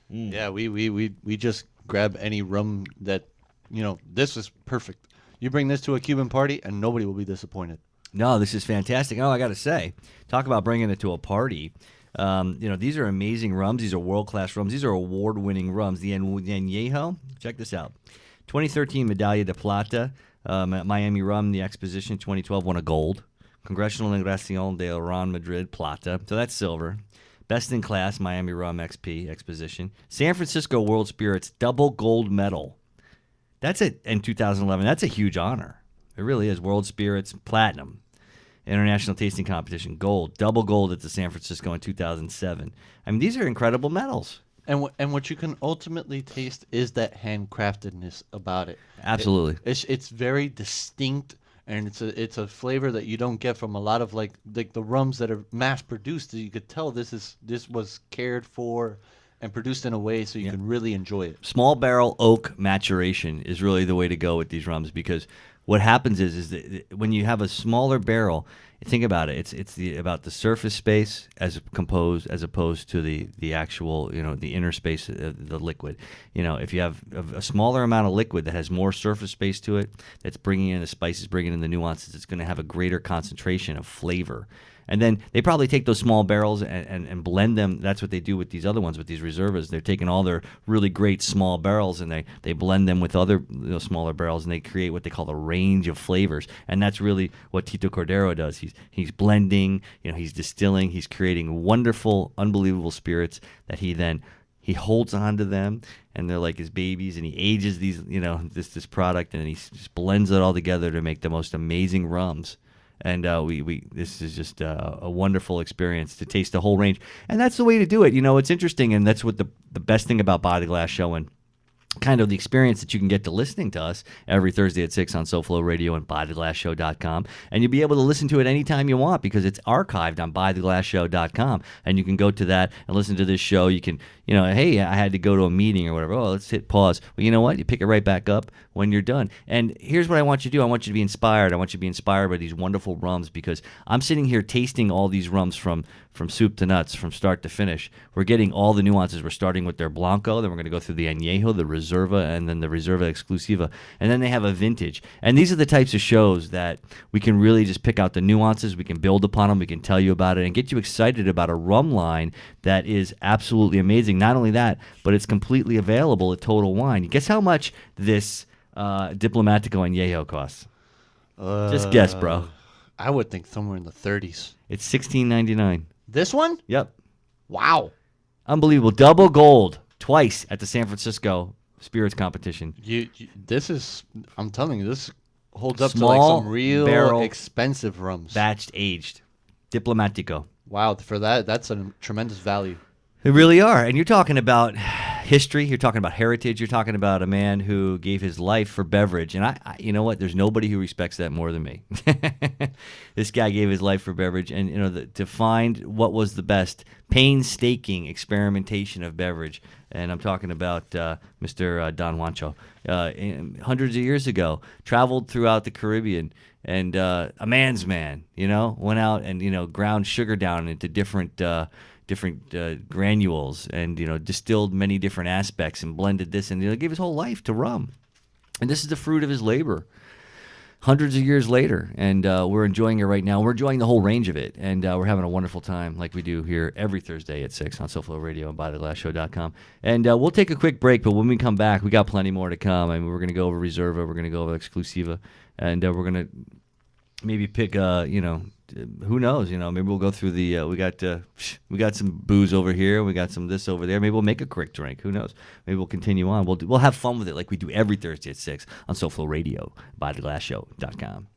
S4: Yeah, we just grab any rum that, you know, this is perfect. You bring this to a Cuban party and nobody will be disappointed.
S3: No, this is fantastic. Oh, I got to say, talk about bringing it to a party. You know, these are amazing rums. These are world-class rums. These are award-winning rums. The Añejo, check this out. 2013 Medalla de Plata, Miami Rum, the Exposition 2012 won a gold. Congressional Nación de Ron Madrid, Plata. So that's silver. Best in Class, Miami Rum XP, Exposition. San Francisco World Spirits, double gold medal. That's it in 2011. That's a huge honor. It really is. World Spirits, Platinum. International Tasting Competition, gold. Double gold at the San Francisco in 2007. I mean, these are incredible medals.
S4: And what you can ultimately taste is that handcraftedness about it.
S3: Absolutely.
S4: It's very distinct, and it's a flavor that you don't get from a lot of like the rums that are mass produced. You could tell this was cared for and produced in a way so you can really enjoy it.
S3: Small barrel oak maturation is really the way to go with these rums, because what happens is that when you have a smaller barrel, think about it. It's about the surface space as opposed to the actual, you know, the inner space of the liquid. You know, if you have a smaller amount of liquid that has more surface space to it, that's bringing in the spices, bringing in the nuances, it's going to have a greater concentration of flavor. And then they probably take those small barrels and blend them. That's what they do with these other ones, with these reservas. They're taking all their really great small barrels and they blend them with other smaller barrels, and they create what they call the range of flavors. And that's really what Tito Cordero does. He's blending, you know, he's distilling, he's creating wonderful, unbelievable spirits that he holds on to them, and they're like his babies, and he ages these, you know, this product, and he just blends it all together to make the most amazing rums. And this is just a wonderful experience to taste the whole range. And that's the way to do it. You know, it's interesting, and that's what the best thing about Body Glass Show, and kind of the experience that you can get to listening to us every Thursday at 6 on SoFlo Radio and BodyGlassShow.com. And you'll be able to listen to it anytime you want, because it's archived on BodyGlassShow.com. And you can go to that and listen to this show. You can, you know, hey, I had to go to a meeting or whatever. Oh, let's hit pause. Well, you know what? You pick it right back up when you're done. And here's what I want you to do. I want you to be inspired. I want you to be inspired by these wonderful rums, because I'm sitting here tasting all these rums from soup to nuts, from start to finish. We're getting all the nuances. We're starting with their Blanco, then we're going to go through the Añejo, the Reserva, and then the Reserva Exclusiva. And then they have a vintage. And these are the types of shows that we can really just pick out the nuances. We can build upon them. We can tell you about it and get you excited about a rum line that is absolutely amazing. Not only that, but it's completely available at Total Wine. Guess how much this Diplomatico Añejo costs? Just guess, bro.
S4: I would think somewhere in the 30s.
S3: It's $16.99.
S4: This one?
S3: Yep.
S4: Wow.
S3: Unbelievable. Double gold twice at the San Francisco Spirits Competition.
S4: This is, I'm telling you, this holds up
S3: Small
S4: to like some real
S3: barrel,
S4: expensive rums.
S3: Batched aged. Diplomatico.
S4: Wow, for that, that's a tremendous value.
S3: They really are. And you're talking about history. You're talking about heritage. You're talking about a man who gave his life for beverage. And I you know what? There's nobody who respects that more than me. This guy gave his life for beverage, and to find what was the best painstaking experimentation of beverage. And I'm talking about Mr. Don Juancho. Hundreds of years ago, traveled throughout the Caribbean, and a man's man, went out and ground sugar down into different granules, and distilled many different aspects and blended this, and gave his whole life to rum. And this is the fruit of his labor. Hundreds of years later, and we're enjoying it right now. We're enjoying the whole range of it, and we're having a wonderful time like we do here every Thursday at 6 on SoFlo Radio and BuyTheGlassShow.com. And we'll take a quick break, but when we come back, we got plenty more to come. I mean, we're going to go over Reserva, we're going to go over Exclusiva, and we're going to maybe pick, who knows, maybe we'll go through the, we got some booze over here, we got some this over there. Maybe we'll make a quick drink. Who knows? Maybe we'll continue on. We'll have fun with it like we do every Thursday at 6 on SoFlo Radio, BuyTheGlassShow.com.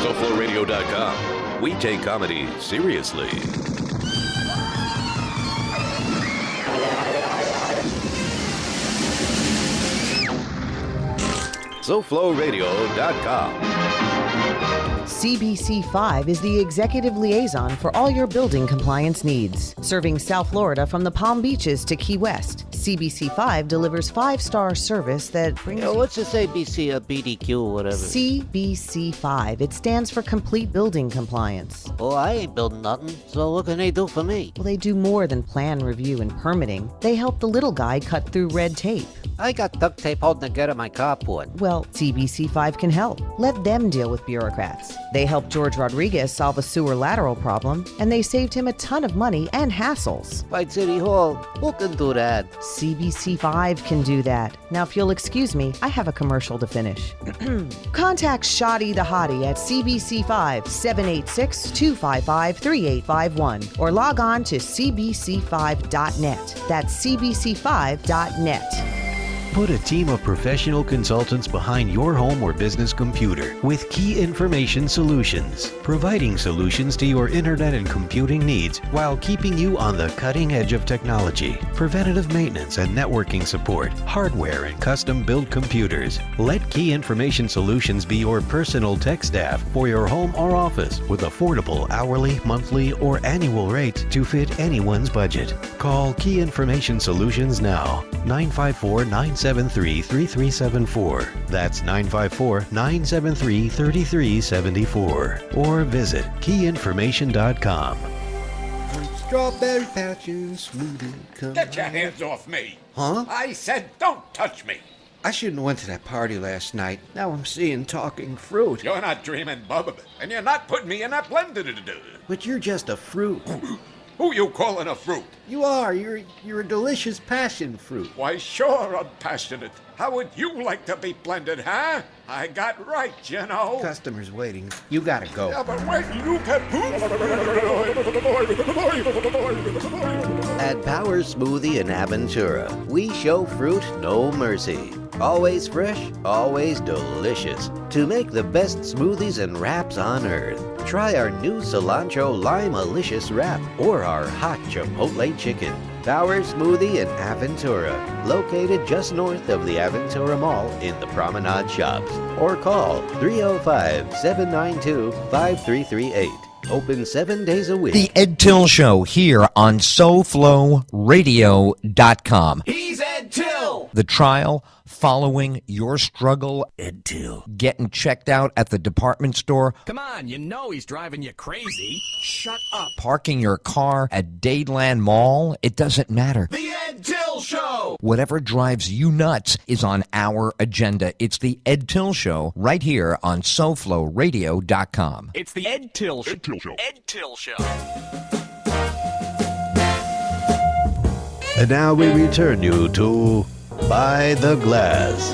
S2: SoFloRadio.com. We take comedy seriously. SoFloRadio.com.
S9: CBC5 is the executive liaison for all your building compliance needs. Serving South Florida from the Palm Beaches to Key West, CBC5 delivers 5-star service that brings
S10: what's this ABC, BDQ, whatever?
S9: CBC5. It stands for Complete Building Compliance.
S10: Oh, I ain't building nothing, so what can they do for me?
S9: Well, they do more than plan review and permitting. They help the little guy cut through red tape.
S10: I got duct tape holding together my carport.
S9: Well, CBC5 can help. Let them deal with bureaucrats. They helped George Rodriguez solve a sewer lateral problem, and they saved him a ton of money and hassles.
S10: By City Hall, who can do that?
S9: CBC5 can do that. Now, if you'll excuse me, I have a commercial to finish. Contact Shoddy the Hottie at CBC5, 786-255-3851, or log on to cbc5.net. That's cbc5.net.
S2: Put a team of professional consultants behind your home or business computer with Key Information Solutions, providing solutions to your internet and computing needs while keeping you on the cutting edge of technology. Preventative maintenance and networking support, hardware and custom-built computers. Let Key Information Solutions be your personal tech staff for your home or office with affordable hourly, monthly, or annual rates to fit anyone's budget. Call Key Information Solutions now, 954-973-3374. That's 954-973-3374. Or visit keyinformation.com.
S11: Strawberry passion smoothie.
S12: Get your hands off me.
S11: Huh?
S12: I said don't touch me.
S11: I shouldn't have went to that party last night. Now I'm seeing talking fruit.
S12: You're not dreaming, Bub, and you're not putting me in that blender.
S11: But you're just a fruit.
S12: Who you calling a fruit?
S11: You are. You're a delicious passion fruit.
S12: Why, sure I'm passionate. How would you like to be blended, huh? I got right, you know.
S11: Customers waiting. You gotta go.
S12: Yeah, but wait, you can...
S13: At Power Smoothie in Aventura, we show fruit no mercy. Always fresh, always delicious. To make the best smoothies and wraps on earth, try our new cilantro lime-alicious wrap or our hot chipotle chicken. Power Smoothie in Aventura, located just north of the Aventura Mall in the Promenade Shops. Or call 305-792-5338. Open 7 days a week.
S14: The Ed Till Show here on SoFloRadio.com.
S15: He's Ed Till.
S14: The trial following your struggle,
S15: Ed Till.
S14: Getting checked out at the department store.
S15: Come on, you know he's driving you crazy. Shut up.
S14: Parking your car at Dadeland Mall. It doesn't matter.
S15: The Ed Till Show.
S14: Whatever drives you nuts is on our agenda. It's the Ed Till Show right here on SoFloRadio.com.
S15: It's the Ed Till Show. Ed Till Show. Ed Till Show.
S2: And now we return you to By the Glass.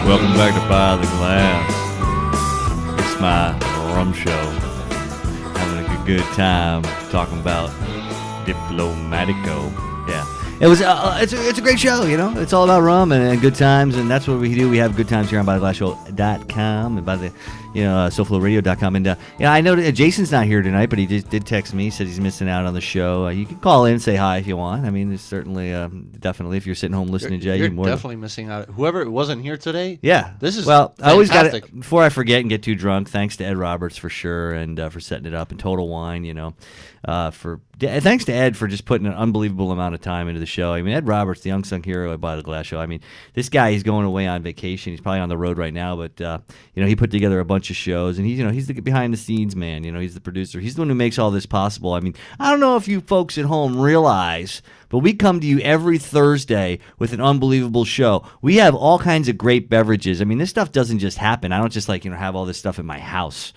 S3: Welcome back to By the Glass. It's my rum show. Having a good time talking about Diplomatico. Yeah. It was. It's a great show, you know. It's all about rum and good times, and that's what we do. We have good times here on ByTheGlassShow.com and by the, SoFloRadio.com. And I know that Jason's not here tonight, but he did text me. Said he's missing out on the show. You can call in and say hi if you want. I mean, there's certainly, definitely, if you're sitting home listening, Jay,
S4: you're
S3: more
S4: definitely missing out. Whoever wasn't here today.
S3: Yeah,
S4: this is
S3: well.
S4: fantastic.
S3: I always got it before I forget and get too drunk. Thanks to Ed Roberts for sure, and for setting it up, and Total Wine, thanks to Ed for just putting an unbelievable amount of time into the show. I mean, Ed Roberts, the unsung hero by the Glass Show. I mean, this guy, he's going away on vacation. He's probably on the road right now, but he put together a bunch of shows, and he's the behind the scenes man. He's the producer. He's the one who makes all this possible. I mean, I don't know if you folks at home realize, but we come to you every Thursday with an unbelievable show. We have all kinds of great beverages. I mean, this stuff doesn't just happen. I don't just have all this stuff in my house.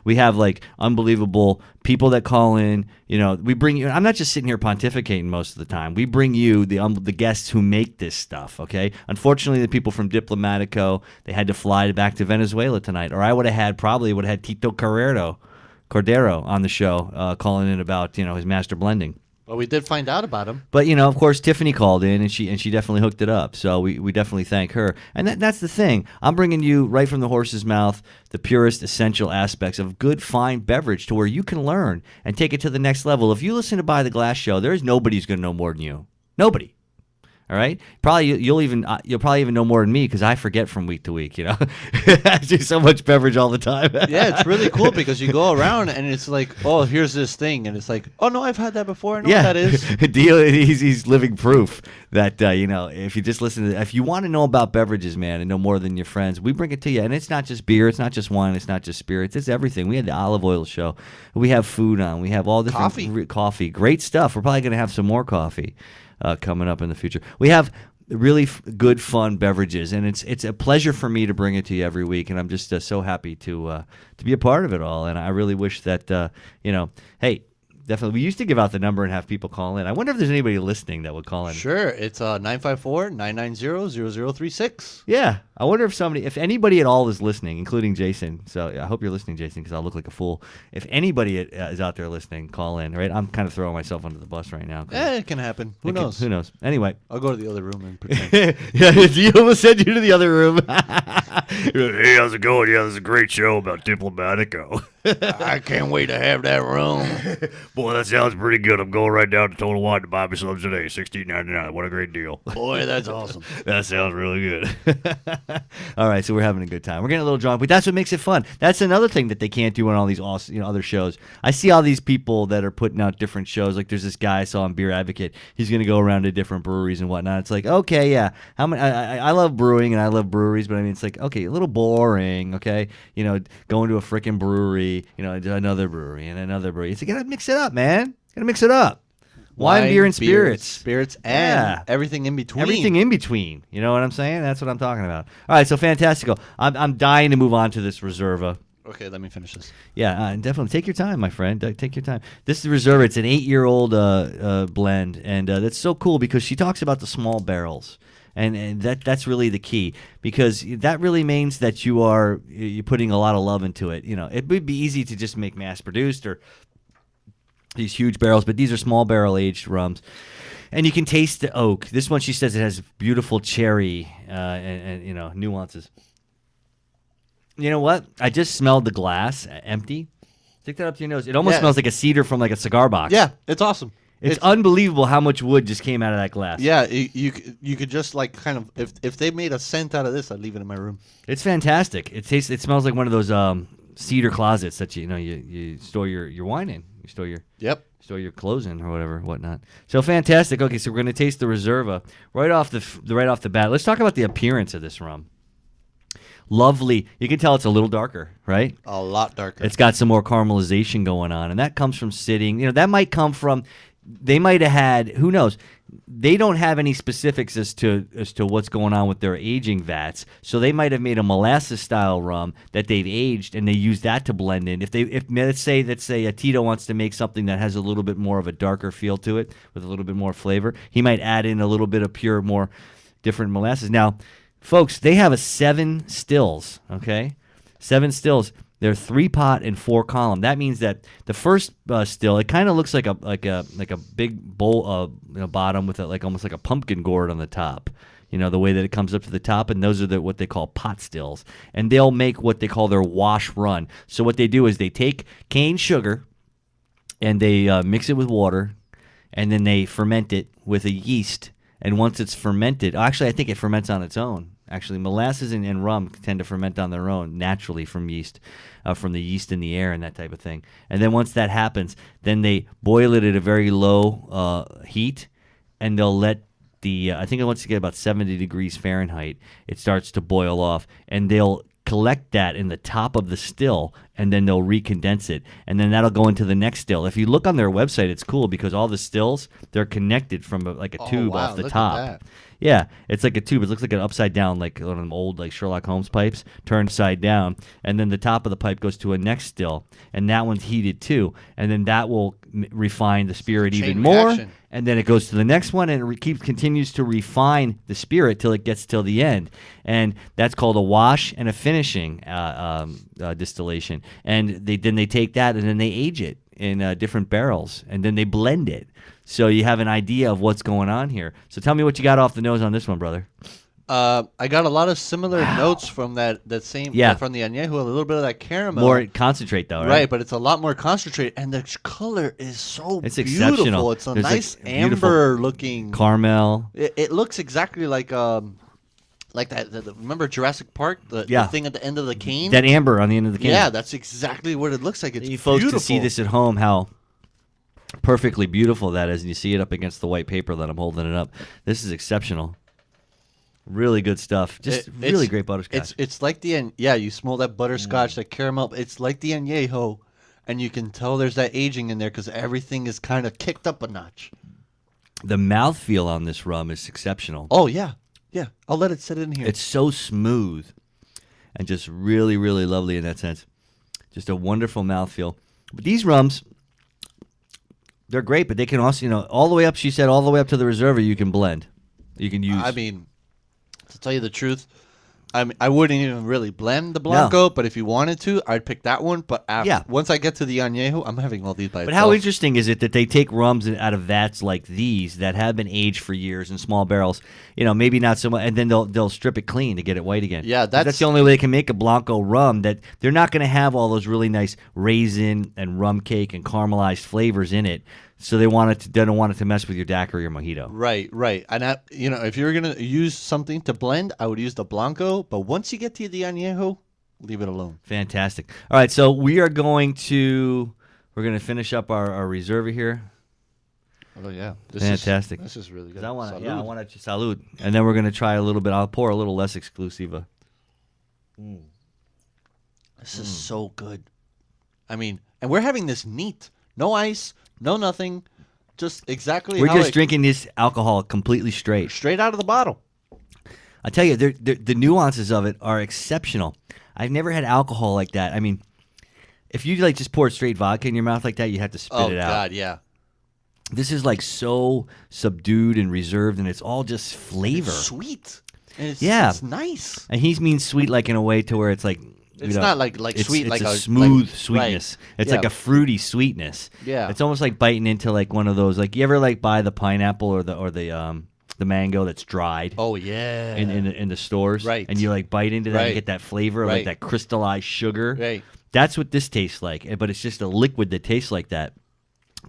S3: We have unbelievable people that call in. We bring you. I'm not just sitting here pontificating most of the time. We bring you the guests who make this stuff. Okay. Unfortunately, the people from Diplomatico, they had to fly back to Venezuela tonight, or I would have had Tito Cordero on the show calling in about his master blending.
S4: Well, we did find out about him.
S3: But, of course, Tiffany called in, and she definitely hooked it up. So we definitely thank her. And that's the thing. I'm bringing you right from the horse's mouth the purest essential aspects of good, fine beverage to where you can learn and take it to the next level. If you listen to By the Glass Show, there's nobody who's going to know more than you. Nobody. All right, probably you'll probably even know more than me because I forget from week to week. I do so much beverage all the time.
S4: Yeah, it's really cool because you go around and it's like, oh, here's this thing, and it's like, oh no, I've had that before. I know what that is.
S3: He's living proof that if you just listen to, if you want to know about beverages, man, and know more than your friends, we bring it to you. And it's not just beer, it's not just wine, it's not just spirits, it's everything. We had the olive oil show, we have food on, we have all different coffee, great stuff. We're probably going to have some more coffee coming up in the future. We have really good, fun beverages, and it's a pleasure for me to bring it to you every week, and I'm just so happy to be a part of it all. And I really wish that hey, definitely, we used to give out the number and have people call in. I wonder if there's anybody listening that would call in.
S4: Sure, it's 954-990-0036.
S3: Yeah, I wonder if anybody at all is listening, including Jason. So I hope you're listening, Jason, because I'll look like a fool. If anybody is out there listening, call in. Right, I'm kind of throwing myself under the bus right now.
S4: It can happen. Who knows?
S3: Who knows? Anyway,
S4: I'll go to the other room and pretend.
S3: You almost sent you to the other room. Hey, how's it going? Yeah, this is a great show about Diplomatico.
S4: I can't wait to have that room.
S16: Boy, that sounds pretty good. I'm going right down to Total Wine to buy me some today. $16.99. What a great deal.
S4: Boy, that's awesome.
S16: That sounds really good.
S3: All right, so we're having a good time. We're getting a little drunk, but that's what makes it fun. That's another thing that they can't do on all these awesome, other shows. I see all these people that are putting out different shows. Like there's this guy I saw on Beer Advocate. He's going to go around to different breweries and whatnot. It's like, okay, yeah. How many? I love brewing and I love breweries, but I mean, it's like, okay, a little boring. Okay, going to a freaking brewery, another brewery and another brewery. It's like, you gotta mix it up, man. Gotta mix it up. Wine, beer, and spirits.
S4: Spirits, and everything in between.
S3: Everything in between. You know what I'm saying? That's what I'm talking about. All right, so Fantastico. I'm dying to move on to this Reserva.
S4: Okay, let me finish this.
S3: Yeah, definitely. Take your time, my friend. Take your time. This is Reserva. It's an 8-year-old blend, and that's so cool because she talks about the small barrels. And that's really the key because that really means that you're putting a lot of love into it. It would be easy to just make mass produced or these huge barrels, but these are small barrel aged rums, and you can taste the oak. This one, she says, it has beautiful cherry and nuances. You know what? I just smelled the glass empty. Stick that up to your nose. It almost smells like a cedar from like a cigar box.
S4: Yeah, it's awesome.
S3: It's unbelievable how much wood just came out of that glass.
S4: Yeah, you could just kind of if they made a scent out of this, I'd leave it in my room.
S3: It's fantastic. It smells like one of those cedar closets that you store your wine in. You store your store your clothes in or whatnot. So fantastic. Okay, so we're gonna taste the Reserva right off the bat. Let's talk about the appearance of this rum. Lovely. You can tell it's a little darker, right?
S4: A lot darker.
S3: It's got some more caramelization going on, and that comes from sitting. That might come from. They might have had, who knows? They don't have any specifics as to what's going on with their aging vats. So they might have made a molasses style rum that they've aged and they use that to blend in. If let's say a Tito wants to make something that has a little bit more of a darker feel to it with a little bit more flavor, he might add in a little bit of pure, more different molasses. Now, folks, they have 7 stills, okay? 7 stills. They're 3-pot and 4-column. That means that the first still, it kind of looks like a big bowl bottom with almost like a pumpkin gourd on the top. The way that it comes up to the top, and those are what they call pot stills. And they'll make what they call their wash run. So what they do is they take cane sugar and they mix it with water, and then they ferment it with a yeast. And once it's fermented, actually I think it ferments on its own. Actually, molasses and rum tend to ferment on their own naturally from yeast, from the yeast in the air and that type of thing. And then once that happens, then they boil it at a very low heat, and they'll let I think once you get about 70 degrees Fahrenheit, it starts to boil off, and they'll collect that in the top of the still, and then they'll recondense it, and then that'll go into the next still. If you look on their website, it's cool because all the stills, they're connected from a tube off the top. Yeah, it's like a tube. It looks like an upside down, like one of them old Sherlock Holmes pipes, turned side down, and then the top of the pipe goes to a next still, and that one's heated too, and then that will refine the spirit even more, and then it goes to the next one, and it continues to refine the spirit till it gets till the end, and that's called a wash and a finishing distillation, and then they take that and then they age it in different barrels, and then they blend it. So you have an idea of what's going on here. So tell me what you got off the nose on this one, brother.
S4: I got a lot of similar notes from that same from the añejo, a little bit of that caramel.
S3: More concentrate though, right?
S4: Right, but it's a lot more concentrated, and the color is so
S3: it's
S4: beautiful.
S3: Exceptional.
S4: It's a nice amber looking
S3: caramel.
S4: It looks exactly like that. Remember Jurassic Park? The thing at the end of the cane.
S3: That amber on the end of the cane.
S4: Yeah, that's exactly what it looks like. It's
S3: you folks
S4: beautiful.
S3: to see this at home, how perfectly beautiful that is, and you see it up against the white paper that I'm holding it up. This is exceptional. Really good stuff. Just really great butterscotch.
S4: It's like you smell that butterscotch, that caramel. It's like the añejo, and you can tell there's that aging in there because everything is kind of kicked up a notch.
S3: The mouthfeel on this rum is exceptional.
S4: Oh yeah. I'll let it sit in here.
S3: It's so smooth, and just really, really lovely in that sense. Just a wonderful mouthfeel. But these rums, they're great, but they can also, all the way up. She said all the way up to the Reserva, you can blend. You can use.
S4: I mean, to tell you the truth, I wouldn't even really blend the Blanco, but if you wanted to, I'd pick that one. But once I get to the añejo, I'm having all these by itself.
S3: But how interesting is it that they take rums out of vats like these that have been aged for years in small barrels, maybe not so much, and then they'll strip it clean to get it white again.
S4: Yeah,
S3: that's the only way they can make a Blanco rum, that they're not going to have all those really nice raisin and rum cake and caramelized flavors in it. So they don't want it to mess with your daiquiri or mojito.
S4: Right. And if you're gonna use something to blend, I would use the Blanco. But once you get to the añejo, leave it alone.
S3: Fantastic. All right, so we're going to finish up our Reserva here.
S4: Oh yeah,
S3: fantastic.
S4: This is really good.
S3: I want to salud, and then we're gonna try a little bit. I'll pour a little less exclusiva.
S4: This is so good. I mean, and we're having this neat, no ice. No, nothing. Just exactly
S3: We're just drinking this alcohol completely straight
S4: out of the bottle.
S3: I tell you, the nuances of it are exceptional. I've never had alcohol like that. I mean, if you just pour straight vodka in your mouth like that, you have to spit it out.
S4: Oh, God, yeah.
S3: This is so subdued and reserved, and it's all just flavor.
S4: It's sweet. And it's nice.
S3: And he means sweet in a way to where it's like...
S4: It's not like sweet,
S3: it's
S4: like
S3: a smooth sweetness.
S4: Right.
S3: It's like a fruity sweetness.
S4: Yeah,
S3: it's almost like biting into one of those. You ever buy the pineapple or the mango that's dried?
S4: Oh yeah,
S3: in the stores,
S4: right?
S3: And you bite into that and get that flavor, like that crystallized sugar.
S4: Right.
S3: That's what this tastes like, but it's just a liquid that tastes like that.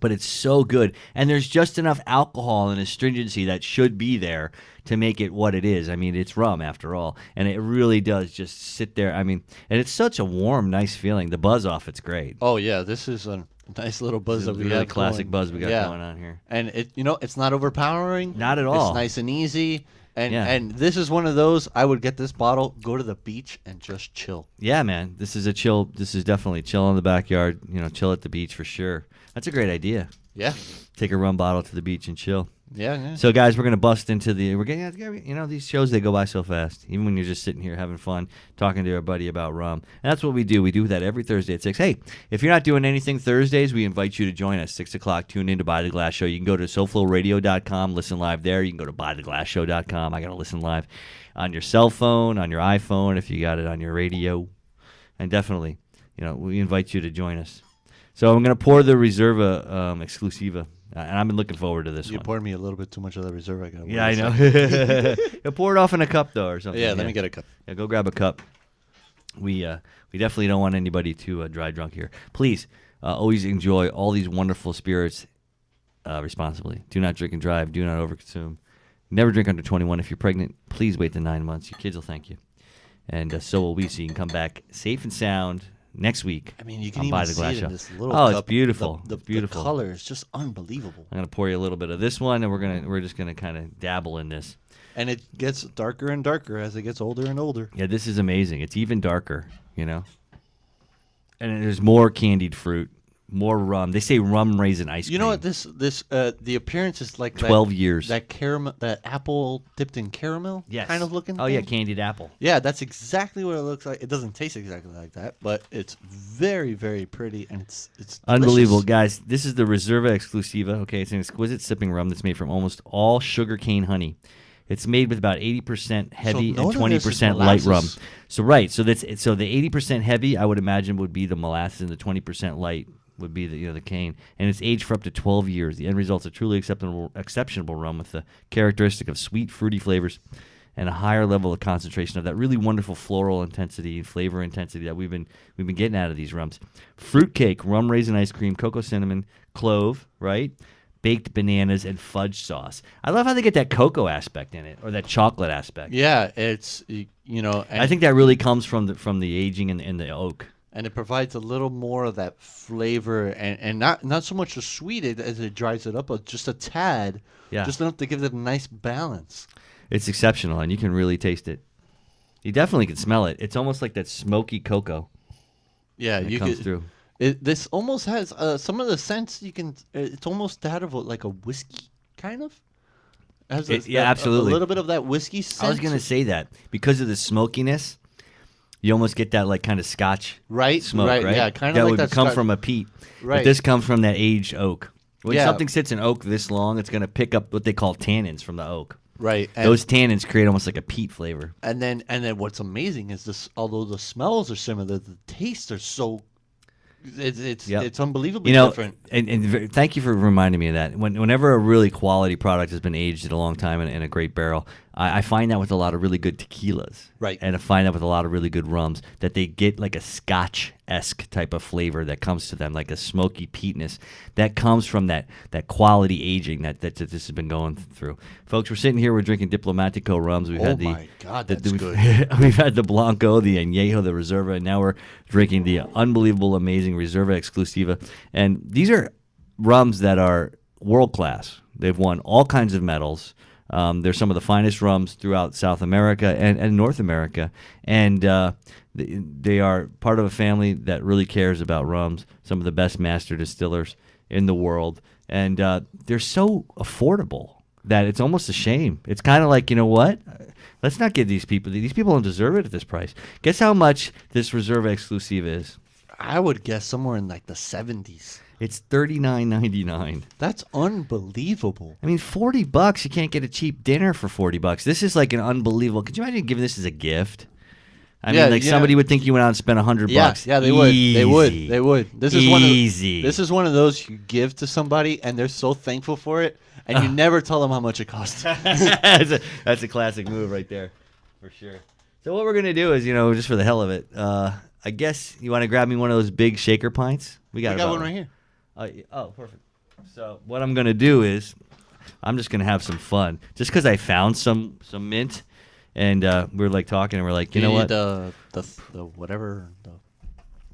S3: But it's so good, and there's just enough alcohol and astringency that should be there to make it what it is. I mean, it's rum after all, and it really does just sit there. I mean, and it's such a warm, nice feeling. The buzz off it's great.
S4: Oh yeah, this is a nice little buzz that we
S3: really
S4: have
S3: classic
S4: going.
S3: Buzz we got going on here.
S4: And it's not overpowering.
S3: Not at all.
S4: It's nice and easy. And this is one of those, I would get this bottle, go to the beach, and just chill.
S3: Yeah, man. This is definitely chill in the backyard, chill at the beach for sure. That's a great idea.
S4: Yeah.
S3: Take a rum bottle to the beach and chill.
S4: Yeah.
S3: So, guys, we're going to bust into these shows, they go by so fast, even when you're just sitting here having fun, talking to our buddy about rum. And that's what we do. We do that every Thursday at 6. Hey, if you're not doing anything Thursdays, we invite you to join us, 6 o'clock. Tune in to By the Glass Show. You can go to SoFloRadio.com, listen live there. You can go to ByTheGlassShow.com. I got to listen live on your cell phone, on your iPhone, if you got it on your radio. And definitely we invite you to join us. So I'm going to pour the Reserva Exclusiva, and I've been looking forward to this
S4: You
S3: one.
S4: poured me a little bit too much of that Reserva.
S3: Yeah, I know. Pour it off in a cup, though, or something.
S4: Yeah, let me get a cup.
S3: Yeah, go grab a cup. We definitely don't want anybody to dry drunk here. Please, always enjoy all these wonderful spirits responsibly. Do not drink and drive. Do not overconsume. Never drink under 21. If you're pregnant, please wait the 9 months. Your kids will thank you. And so will we, so you can come back safe and sound next week.
S4: I mean, you can
S3: on
S4: even
S3: By the
S4: see
S3: Glass
S4: it
S3: Show.
S4: in this little
S3: Oh,
S4: cup.
S3: it's beautiful.
S4: The
S3: It's beautiful.
S4: The color is just unbelievable.
S3: I'm gonna pour you a little bit of this one, and we're just gonna kind of dabble in this.
S4: And it gets darker and darker as it gets older and older.
S3: Yeah, this is amazing. It's even darker, And there's more candied fruit, more rum. They say rum raisin ice cream.
S4: You know what? The appearance is like
S3: 12 years.
S4: That caramel, that apple dipped in caramel,
S3: Yes.
S4: kind of looking.
S3: Oh, yeah,
S4: thing.
S3: candied apple.
S4: Yeah, that's exactly what it looks like. It doesn't taste exactly like that, but it's very, very pretty, and it's
S3: Unbelievable,
S4: delicious.
S3: guys. This is the Reserva Exclusiva. Okay, it's an exquisite sipping rum that's made from almost all sugarcane honey. It's made with about 80% heavy
S4: none
S3: and
S4: of this is
S3: 20% light rum.
S4: molasses.
S3: So the 80% heavy, I would imagine, would be the molasses, and the 20% light would be the cane. And it's aged for up to 12 years. The end result's a truly exceptional rum with the characteristic of sweet, fruity flavors and a higher level of concentration of that really wonderful floral intensity and flavor intensity that we've been getting out of these rums. Fruitcake, rum raisin ice cream, cocoa cinnamon, clove, right? Baked bananas and fudge sauce. I love how they get that cocoa aspect in it, or that chocolate aspect.
S4: Yeah, it's And
S3: I think that really comes from the aging and the oak.
S4: And it provides a little more of that flavor, and not so much the sweet as it dries it up, but just a tad, just enough to give it a nice balance.
S3: It's exceptional, and you can really taste it. You definitely can smell it. It's almost like that smoky cocoa.
S4: Yeah,
S3: that
S4: you
S3: comes
S4: could,
S3: through.
S4: This almost has some of the scents you can. It's almost that of like a whiskey, kind of.
S3: Absolutely.
S4: A little bit of that whiskey scent.
S3: I was gonna say that because of the smokiness, you almost get that like kind of Scotch smoke, right?
S4: Yeah, kind of
S3: that
S4: like
S3: would
S4: that
S3: come
S4: Scotch-
S3: from a peat.
S4: Right.
S3: But this comes from that aged oak. When
S4: Yeah.
S3: something sits in oak this long, it's gonna pick up what they call tannins from the oak.
S4: Right.
S3: Those tannins create almost like a peat flavor.
S4: And then what's amazing is this. Although the smells are similar, the tastes are so. It's unbelievably different.
S3: And thank you for reminding me of that. Whenever a really quality product has been aged a long time in a great barrel, I find that with a lot of really good tequilas.
S4: Right.
S3: And I find that with a lot of really good rums, that they get like a Scotch-esque type of flavor that comes to them, like a smoky peatness that comes from that quality aging that this has been going through. Folks, we're sitting here, we're drinking Diplomatico rums. We've had
S4: my God, that's good.
S3: We've had the Blanco, the Añejo, the Reserva, and now we're drinking the unbelievable, amazing Reserva Exclusiva. And these are rums that are world class. They've won all kinds of medals. They're some of the finest rums throughout South America and North America. And they are part of a family that really cares about rums, some of the best master distillers in the world. And they're so affordable that it's almost a shame. It's kind of like, you know what? Let's not give these people don't deserve it at this price. Guess how much this Reserva Exclusiva is?
S4: I would guess somewhere in like the 70s.
S3: It's $39.99.
S4: That's unbelievable.
S3: I mean, $40. You can't get a cheap dinner for $40. This is like an unbelievable. Could you imagine giving this as a gift? I mean, like somebody would think you went out and spent $100.
S4: Yeah, they would. They would. This is
S3: Easy.
S4: This is one of those you give to somebody and they're so thankful for it, and you never tell them how much it costs.
S3: That's a classic move right there, for sure. So what we're gonna do is, just for the hell of it, I guess you want to grab me one of those big shaker pints. We got
S4: one right here.
S3: Oh, perfect. So what I'm gonna do is, I'm just gonna have some fun, just because I found some mint. And we were like talking, and we're like, you know what?
S4: The whatever.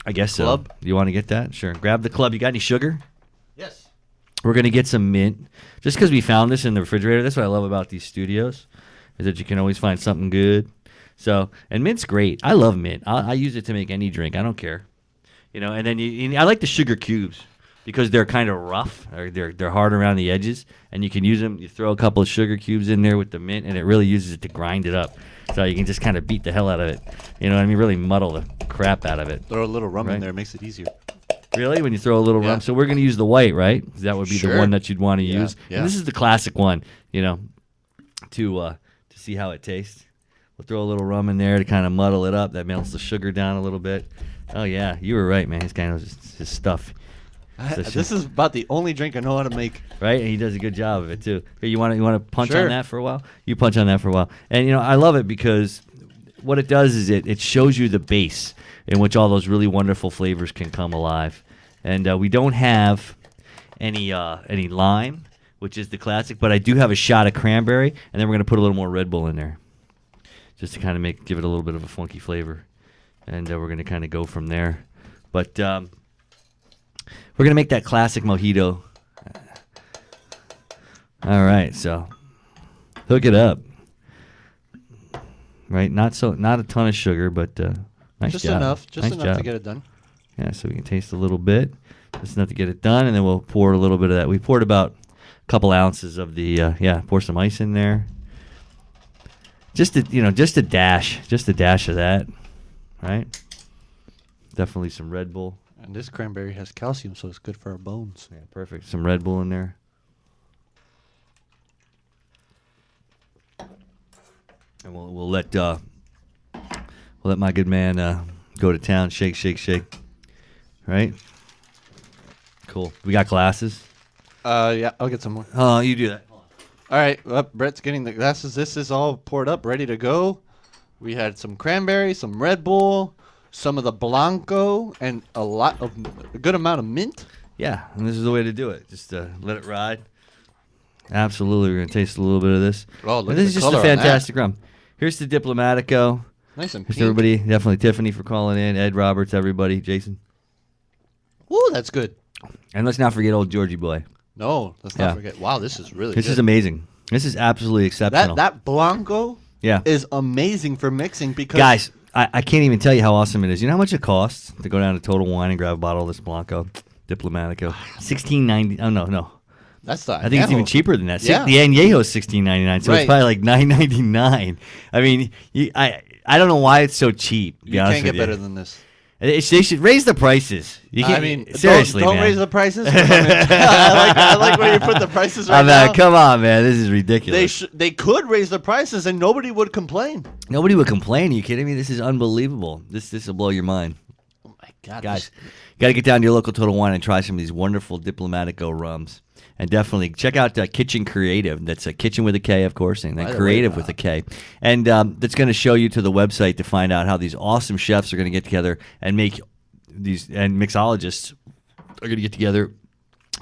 S3: I guess
S4: club?
S3: so. You want to get that? Sure. Grab the club. You got any sugar?
S4: Yes.
S3: We're gonna get some mint, just because we found this in the refrigerator. That's what I love about these studios, is that you can always find something good. So, and mint's great. I love mint. I use it to make any drink. I don't care. And then I like the sugar cubes, because they're kind of rough, or they're hard around the edges, and you can use them. You throw a couple of sugar cubes in there with the mint, and it really uses it to grind it up, so you can just kind of beat the hell out of it. You know what I mean? Really muddle the crap out of it.
S4: Throw a little rum
S3: Right?
S4: in there, makes it easier.
S3: Really? When you throw a little rum? So we're going to use the white, right? That would be the
S4: Sure.
S3: one that you'd want to
S4: Yeah,
S3: use.
S4: yeah.
S3: And this is the classic one, to see how it tastes. We'll throw a little rum in there to kind of muddle it up. That melts the sugar down a little bit. Oh yeah, you were right, man. This guy knows his stuff.
S4: This is about the only drink I know how to make.
S3: Right, and he does a good job of it too. Hey, you want to punch
S4: Sure.
S3: on that for a while? You punch on that for a while, and I love it because what it does is it shows you the base in which all those really wonderful flavors can come alive. And we don't have any lime, which is the classic, but I do have a shot of cranberry, and then we're gonna put a little more Red Bull in there, just to kind of give it a little bit of a funky flavor, and we're gonna kind of go from there. But we're gonna make that classic mojito. All right, so hook it up. Right, not a ton of sugar, but nice
S4: Just
S3: job.
S4: enough, just
S3: Nice
S4: enough
S3: job.
S4: to get it done.
S3: Yeah, so we can taste a little bit, just enough to get it done, and then we'll pour a little bit of that. We poured about a couple ounces of the pour some ice in there. Just a dash of that, right? Definitely some Red Bull.
S4: And this cranberry has calcium, so it's good for our bones.
S3: Yeah, perfect. Some Red Bull in there. And we'll let my good man go to town. Shake, shake, shake. Right? Cool. We got glasses.
S4: Yeah, I'll get some more.
S3: Oh, you do that.
S4: All right, well, Brett's getting the glasses. This is all poured up, ready to go. We had some cranberry, some Red Bull, some of the Blanco, and a good amount of mint.
S3: Yeah, and this is the way to do it. Just let it ride. Absolutely, we're gonna taste a little bit of this.
S4: Oh, look
S3: And
S4: at
S3: this
S4: the
S3: is just a
S4: color on that.
S3: fantastic rum. Here's the Diplomatico.
S4: Nice and
S3: Here's
S4: pink.
S3: everybody. Definitely Tiffany for calling in. Ed Roberts, everybody. Jason.
S4: Ooh, that's good.
S3: And let's not forget old Georgie boy.
S4: No, let's not forget. Wow, this is really
S3: This
S4: good.
S3: is amazing. This is absolutely exceptional.
S4: That Blanco
S3: Yeah.
S4: is amazing for mixing because...
S3: Guys, I can't even tell you how awesome it is. You know how much it costs to go down to Total Wine and grab a bottle of this Blanco Diplomatico? $16.90. Oh no.
S4: That's the
S3: I think it's even
S4: Añejo.
S3: cheaper than that.
S4: Yeah.
S3: The Añejo is $16.99, so
S4: Right.
S3: it's probably like $9.99. I mean, I don't know why it's so cheap. to be
S4: You
S3: honest
S4: can't get
S3: with you.
S4: better than this.
S3: They should raise the prices. You can't,
S4: I mean,
S3: seriously,
S4: don't
S3: man.
S4: raise the prices. I like where you put the prices right now.
S3: Come on, man. This is ridiculous.
S4: They could raise the prices and nobody would complain.
S3: Nobody would complain. Are you kidding me? This is unbelievable. This will blow your mind.
S4: Oh my God,
S3: Guys, you got to get down to your local Total Wine and try some of these wonderful Diplomatico rums. And definitely check out Kitchen Creative. That's a kitchen with a K, of course, and then
S4: By the
S3: creative
S4: way,
S3: with a K. And that's going to show you to the website to find out how these awesome chefs are going to get together and make these, and mixologists are going to get together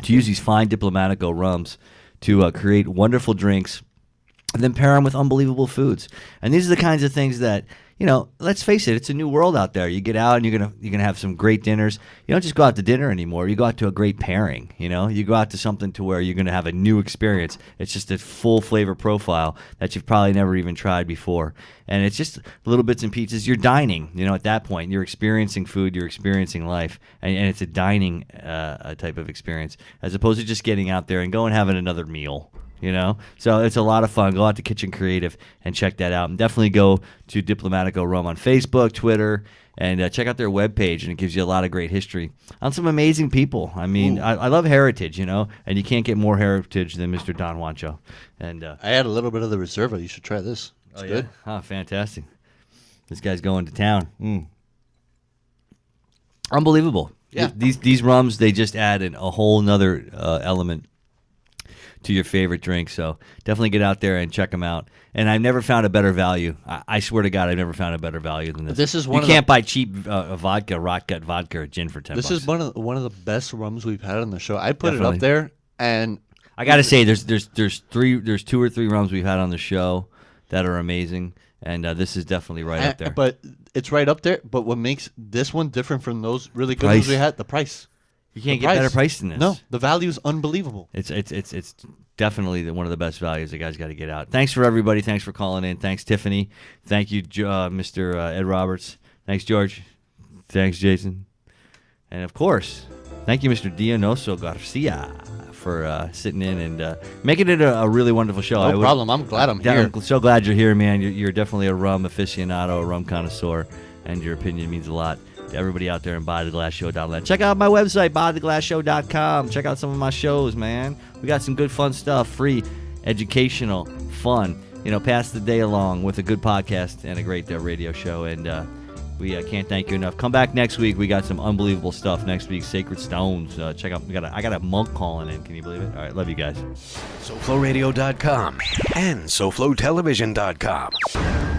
S3: to use these fine Diplomatico rums to create wonderful drinks and then pair them with unbelievable foods. And these are the kinds of things that, let's face it, it's a new world out there. You get out and you're gonna have some great dinners. You don't just go out to dinner anymore. You go out to a great pairing. You go out to something to where you're gonna have a new experience. It's just a full flavor profile that you've probably never even tried before. And it's just little bits and pieces. You're dining. At that point, you're experiencing food. You're experiencing life, and it's a dining type of experience as opposed to just getting out there and going and having another meal. So it's a lot of fun. Go out to Kitchen Creative and check that out. And definitely go to Diplomatico Rum on Facebook, Twitter, and check out their webpage. And it gives you a lot of great history on some amazing people. I mean, I love heritage, and you can't get more heritage than Mr. Don Juancho. And
S4: I had a little bit of the Reserva. You should try this. It's good.
S3: Yeah? Oh, fantastic. This guy's going to town. Unbelievable.
S4: Yeah.
S3: These rums, they just add a whole nother element to your favorite drink. So definitely get out there and check them out. And I've never found a better value. I swear to God, I've never found a better value than this.
S4: This is
S3: you can't buy cheap vodka, rock gut vodka, or gin for $10.
S4: This is one of the best rums we've had on the show. I put
S3: Definitely.
S4: it up there, and
S3: I got to say, there's 2 or 3 rums we've had on the show that are amazing, and this is definitely right up there.
S4: But it's right up there. But what makes this one different from those really good
S3: Price.
S4: ones we had? The price.
S3: You can't
S4: The
S3: get better price than this.
S4: No, the value is unbelievable.
S3: It's definitely one of the best values. The guys got to get out. Thanks for everybody. Thanks for calling in. Thanks, Tiffany. Thank you, Mr. Ed Roberts. Thanks, George. Thanks, Jason. And of course, thank you, Mr. Dionyso Garcia, for sitting in and making it a really wonderful show.
S4: No problem. I'm glad I'm here.
S3: I'm so glad you're here, man. You're definitely a rum aficionado, a rum connoisseur, and your opinion means a lot to everybody out there in BodyTheGlassShow.net. Check out my website, BodyTheGlassShow.com. Check out some of my shows, man. We got some good, fun stuff, free, educational, fun. Pass the day along with a good podcast and a great radio show. And We can't thank you enough. Come back next week. We got some unbelievable stuff next week. Sacred Stones. Check out. I got a monk calling in. Can you believe it? All right. Love you guys.
S1: SoFloRadio.com and SoFloTelevision.com.